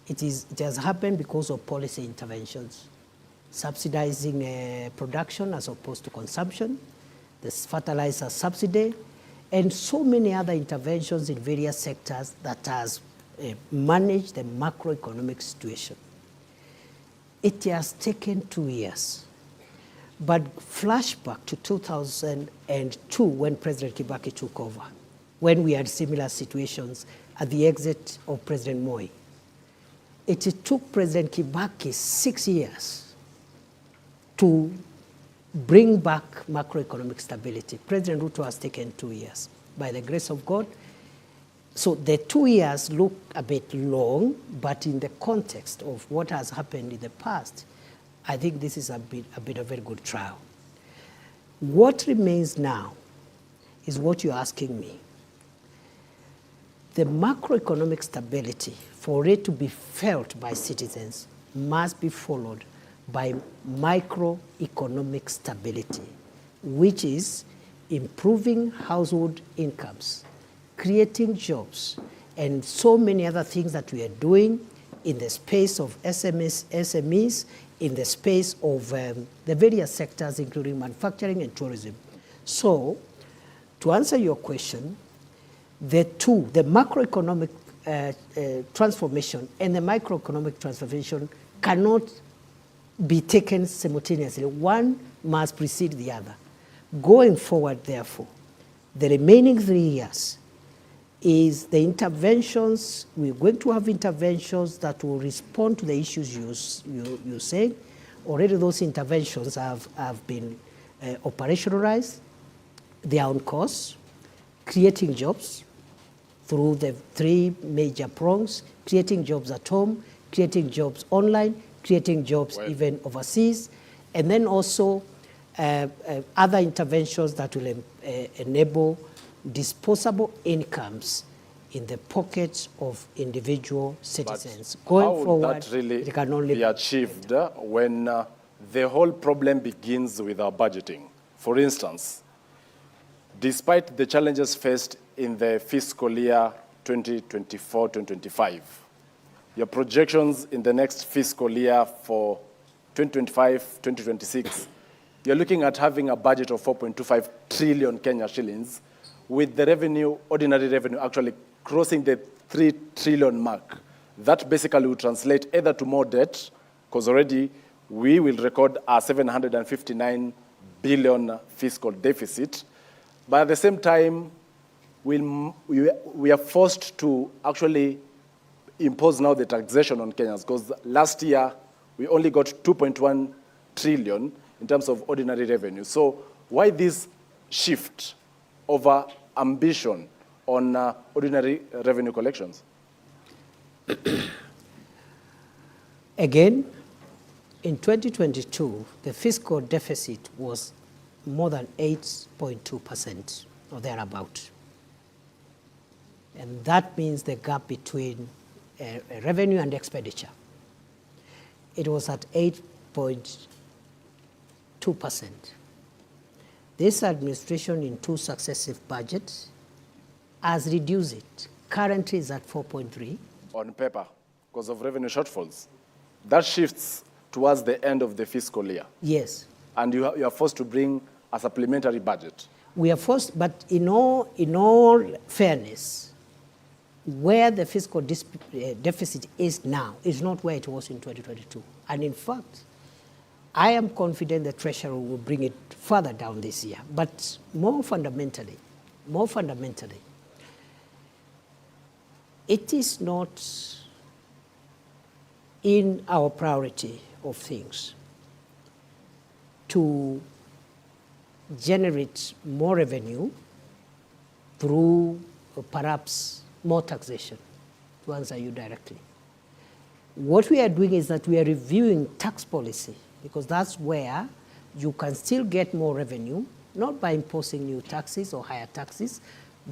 It has happened because of policy interventions, subsidizing production as opposed to consumption, the fertilizer subsidy, and so many other interventions in various sectors that has managed the macroeconomic situation. It has taken 2 years. But flashback to 2002 when President Kibaki took over, when we had similar situations at the exit of President Moi. It took President Kibaki 6 years to bring back macroeconomic stability. President Ruto has taken 2 years, by the grace of God. So the 2 years look a bit long, but in the context of what has happened in the past, I think this is a bit of a very good trial. What remains now is what you're asking me. The macroeconomic stability, for it to be felt by citizens, must be followed by microeconomic stability, which is improving household incomes, creating jobs, and so many other things that we are doing in the space of SMEs, in the space of the various sectors, including manufacturing and tourism. So, to answer your question, the macroeconomic transformation and the microeconomic transformation cannot be taken simultaneously. One must precede the other. Going forward, therefore, the remaining 3 years is the interventions. We're going to have interventions that will respond to the issues you said. Already those interventions have been operationalized. They are on course, creating jobs through the 3 major prongs, creating jobs at home, creating jobs online, creating jobs even overseas, and then also other interventions that will enable disposable incomes in the pockets of individual citizens. But going how forward, would that really it can only be achieved when the whole problem begins with our budgeting? For instance, despite the challenges faced in the fiscal year 2024-2025, your projections in the next fiscal year for 2025-2026, you're looking at having a budget of 4.25 trillion Kenya shillings, with the revenue, ordinary revenue, actually crossing the 3 trillion mark. That basically will translate either to more debt, because already we will record a 759 billion fiscal deficit, but at the same time, we are forced to actually impose now the taxation on Kenyans, because last year we only got 2.1 trillion in terms of ordinary revenue. So why this shift over ambition on ordinary revenue collections? Again, in 2022, the fiscal deficit was more than 8.2% or thereabout. And that means the gap between revenue and expenditure. It was at 8.2%. This administration in 2 successive budgets has reduced it. Currently is at 4.3. On paper, because of revenue shortfalls. That shifts towards the end of the fiscal year. Yes. And you are forced to bring a supplementary budget. We are forced, but in all fairness, where the fiscal deficit is now is not where it was in 2022. And in fact, I am confident the Treasury will bring it further down this year. But more fundamentally, it is not in our priority of things to generate more revenue through perhaps more taxation, to answer you directly. What we are doing is that we are reviewing tax policy, because that's where you can still get more revenue, not by imposing new taxes or higher taxes,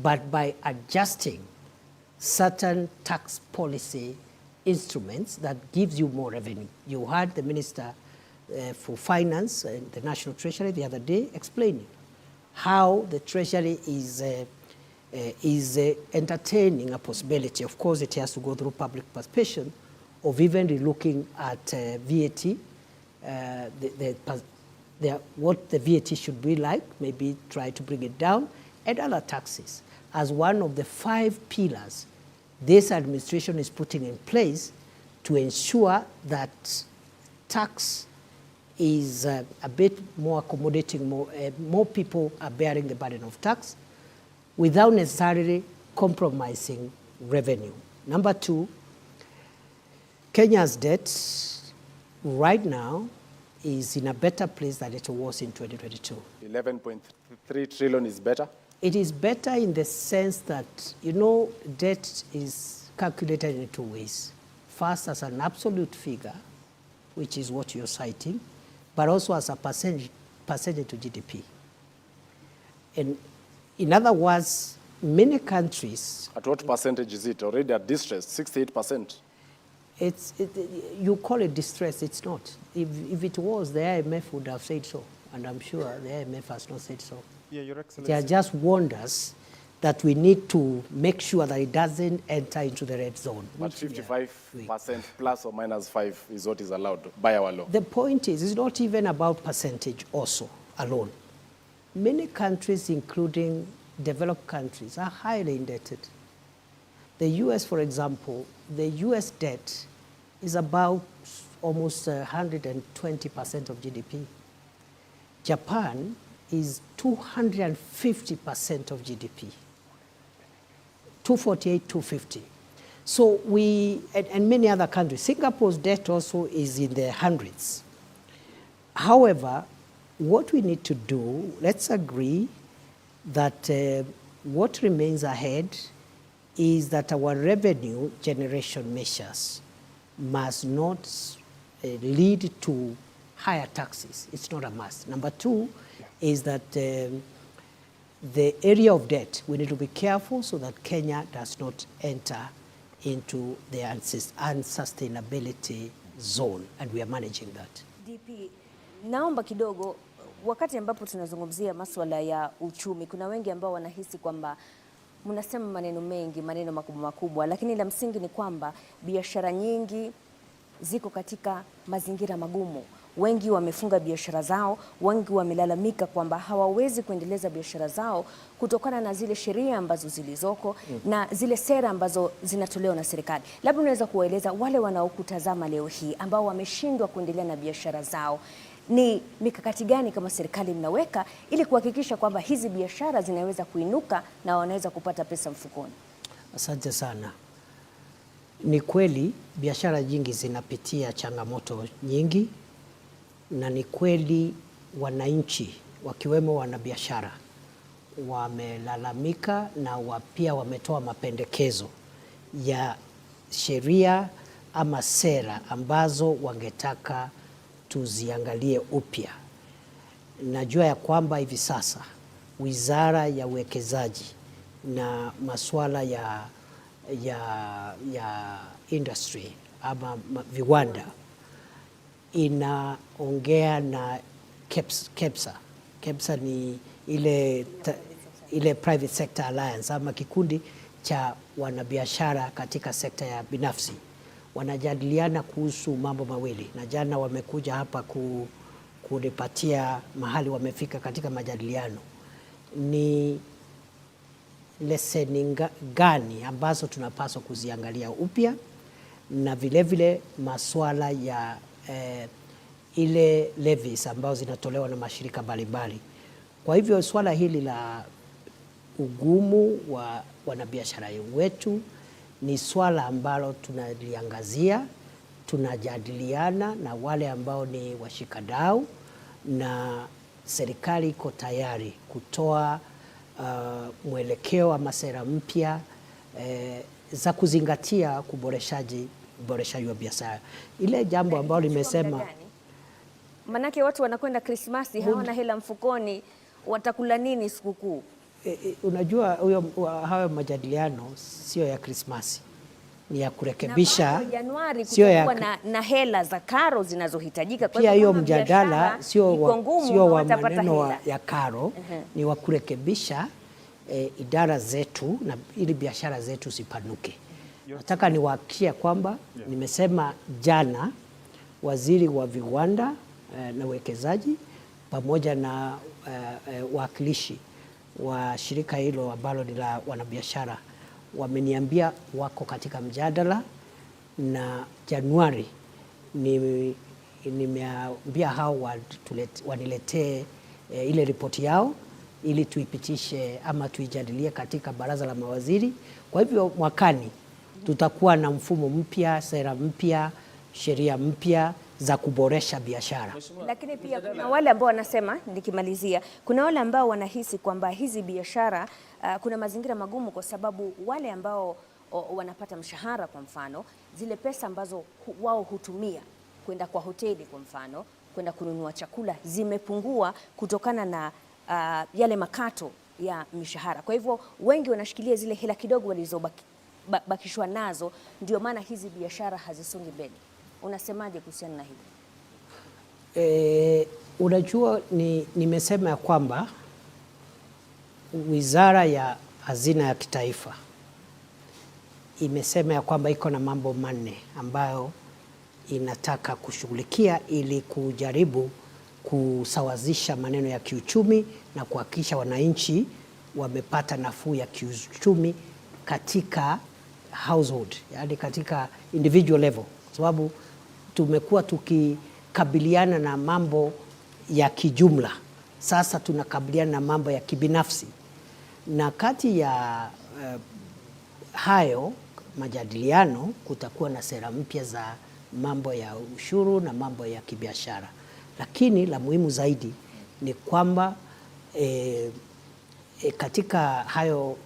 but by adjusting certain tax policy instruments that gives you more revenue. You heard the Minister for Finance and the National Treasury the other day explaining how the Treasury is entertaining a possibility. Of course, it has to go through public participation of even relooking at VAT, what the VAT should be like, maybe try to bring it down, and other taxes, as one of the 5 pillars this administration is putting in place to ensure that tax is a bit more accommodating, more people are bearing the burden of tax without necessarily compromising revenue. Number 2, Kenya's debt right now is in a better place than it was in 2022. 11.3 trillion is better? It is better in the sense that, you know, debt is calculated in 2 ways. First, as an absolute figure, which is what you're citing, but also as a percentage to GDP. And in other words, many countries... At what percentage is it? Already at distress, 68%. You call it distress, it's not. If it was, the IMF would have said so, and I'm sure the IMF has not said so. Yeah, Your Excellency. They are just warned us that we need to make sure that it doesn't enter into the red zone. But 55% plus or minus 5 is what is allowed by our law. The point is, it's not even about percentage also alone. Many countries, including developed countries, are highly indebted. The US, for example, the US debt is about almost 120% of GDP. Japan is 250% of GDP, 248, 250. So and many other countries. Singapore's debt also is in the hundreds. However, what we need to do, let's agree that what remains ahead is that our revenue generation measures must not lead to higher taxes. It's not a must. Number 2 is that the area of debt, we need to be careful so that Kenya does not enter into the unsustainability zone, and we are managing that. DP, naomba kidogo, wakati ambapo tunazungumzia masuala ya uchumi, kuna wengi ambao wanahisi kwamba mnasema maneno mengi, maneno makubwa makubwa, lakini la msingi ni kwamba biashara nyingi ziko katika mazingira magumu. Wengi wamefunga biashara zao, wengi wamelalamika kwamba hawawezi kuendeleza biashara zao kutokana na zile sheria ambazo zilizoko na zile sera ambazo zinatolewa na serikali. Labda unaweza kuwaeleza wale wanaokutazama leo hii ambao wameshindwa kuendelea na biashara zao, ni mikakati gani kama serikali mnaweka ili kuhakikisha kwamba hizi biashara zinaweza kuinuka na wanaweza kupata pesa mfukoni? Asante sana. Ni kweli biashara nyingi zinapitia changamoto nyingi, na ni kweli wananchi wakiwemo wanabiashara wamelalamika na pia wametoa mapendekezo ya sheria ama sera ambazo wangetaka tuziangalie upya. Najua ya kwamba hivi sasa Wizara ya Uwekezaji na masuala ya industry ama viwanda inaongea na KEPSA. KEPSA ni ile Private Sector Alliance ama kikundi cha wanabiashara katika sekta ya binafsi. Wanajadiliana kuhusu mambo mawili, na jana wamekuja hapa kunipatia mahali wamefika katika majadiliano. Ni leseni gani ambazo tunapaswa kuziangalia upya, na vile masuala ya ile levies ambazo zinatolewa na mashirika mbalimbali. Kwa hivyo swala hili la ugumu wa wanabiashara wetu ni swala ambalo tunaliangazia, tunajadiliana na wale ambao ni washikadau, na serikali iko tayari kutoa mwelekeo ama sera mpya za kuzingatia uboreshaji wa biashara. Ile jambo ambalo limesema, manake watu wanakwenda Krismasi hawana hela mfukoni, watakula nini sikukuu? Unajua hayo majadiliano sio ya Krismasi, ni ya kurekebisha. Januari kutakuwa na hela za karo zinazohitajika. Pia hiyo mjadala sio wa maneno ya karo, ni wa kurekebisha idara zetu na ili biashara zetu zipanuke. Nataka niwahakikishie kwamba nimesema jana waziri wa viwanda na uwekezaji pamoja na wakilishi wa shirika hilo ambalo ni la wanabiashara wameniambia wako katika mjadala, na Januari nimeambia hao waniletee ile ripoti yao ili tuipitishe ama tuijadilie katika baraza la mawaziri. Kwa hivyo mwakani tutakuwa na mfumo mpya, sera mpya, sheria mpya za kuboresha biashara. Lakini pia kuna wale ambao wanasema, nikimalizia, kuna wale ambao wanahisi kwamba hizi biashara kuna mazingira magumu, kwa sababu wale ambao wanapata mshahara, kwa mfano, zile pesa ambazo wao hutumia kwenda kwa hoteli, kwa mfano, kwenda kununua chakula, zimepungua kutokana na yale makato ya mishahara. Kwa hivyo wengi wanashikilia zile hela kidogo walizobakishwa nazo, ndio maana hizi biashara hazisongi mbele. Unasemaje kuhusiana na hili? Unajua, nimesema ya kwamba Wizara ya Hazina ya Kitaifa imesema ya kwamba iko na mambo manne ambayo inataka kushughulikia ili kujaribu kusawazisha maneno ya kiuchumi na kuhakikisha wananchi wamepata nafuu ya kiuchumi katika household, yani katika individual level, kwa sababu tumekuwa tukikabiliana na mambo ya kijumla. Sasa tunakabiliana na mambo ya kibinafsi, na kati ya hayo majadiliano kutakuwa na sera mpya za mambo ya ushuru na mambo ya kibiashara. Lakini la muhimu zaidi ni kwamba katika hayo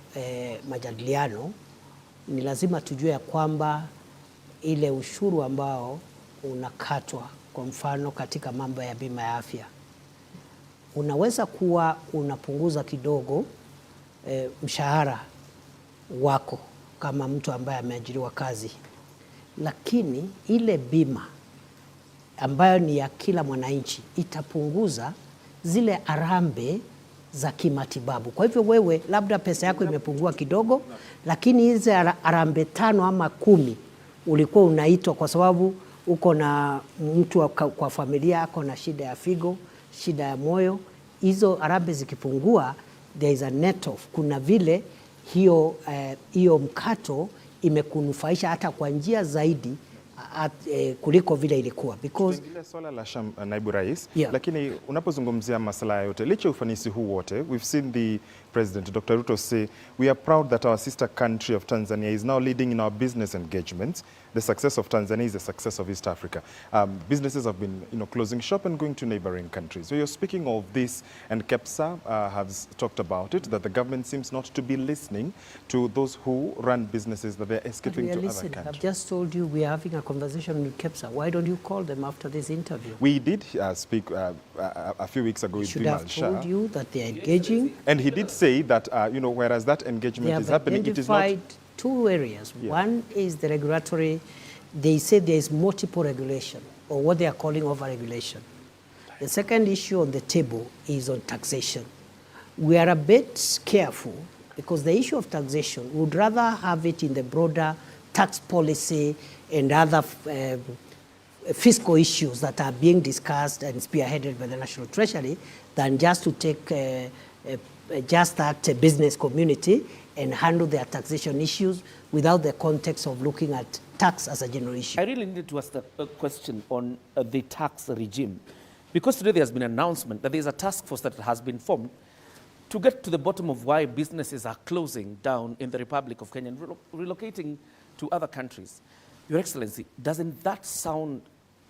majadiliano ni lazima tujue ya kwamba ile ushuru ambao unakatwa, kwa mfano katika mambo ya bima ya afya, unaweza kuwa unapunguza kidogo mshahara wako kama mtu ambaye ameajiriwa kazi, lakini ile bima ambayo ni ya kila mwananchi itapunguza zile harambee za kimatibabu. Kwa hivyo wewe labda pesa yako imepungua kidogo, lakini hizi harambee 5 ama 10 ulikuwa unaitwa kwa sababu uko na mtu kwa familia yako na shida ya figo, shida ya moyo. Hizo harambee zikipungua, there is a net off. Kuna vile hiyo mkato imekunufaisha hata kwa njia zaidi kuliko vile ilikuwa, because swala la naibu rais, lakini unapozungumzia masuala yote, licha ufanisi huu wote, we've seen the President Dr. Ruto say we are proud that our sister country of Tanzania is now leading in our business engagements. The success of Tanzania is the success of East Africa. Businesses have been, closing shop and going to neighboring countries. So you're speaking of this, and KEPSA has talked about it, that the government seems not to be listening to those who run businesses, that they're escaping to other countries. I've just told you we are having a conversation with KEPSA. Why don't you call them after this interview? We did speak a few weeks ago with Bimal Shah. Should have told you that they are engaging. And he did say that, whereas that engagement is happening, it is not... They have identified 2 areas. Yeah. One is the regulatory. They say there is multiple regulation, or what they are calling over-regulation. The second issue on the table is on taxation. We are a bit careful because the issue of taxation, we would rather have it in the broader tax policy and other fiscal issues that are being discussed and spearheaded by the National Treasury than just to take just that business community and handle their taxation issues without the context of looking at tax as a general issue. I really need to ask a question on the tax regime, because today there has been an announcement that there is a task force that has been formed to get to the bottom of why businesses are closing down in the Republic of Kenya and relocating to other countries. Your Excellency, doesn't that sound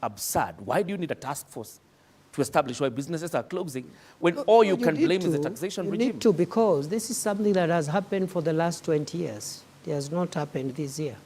absurd? Why do you need a task force to establish why businesses are closing when all you can blame is the taxation regime? You need to, because this is something that has happened for the last 20 years. It has not happened this year.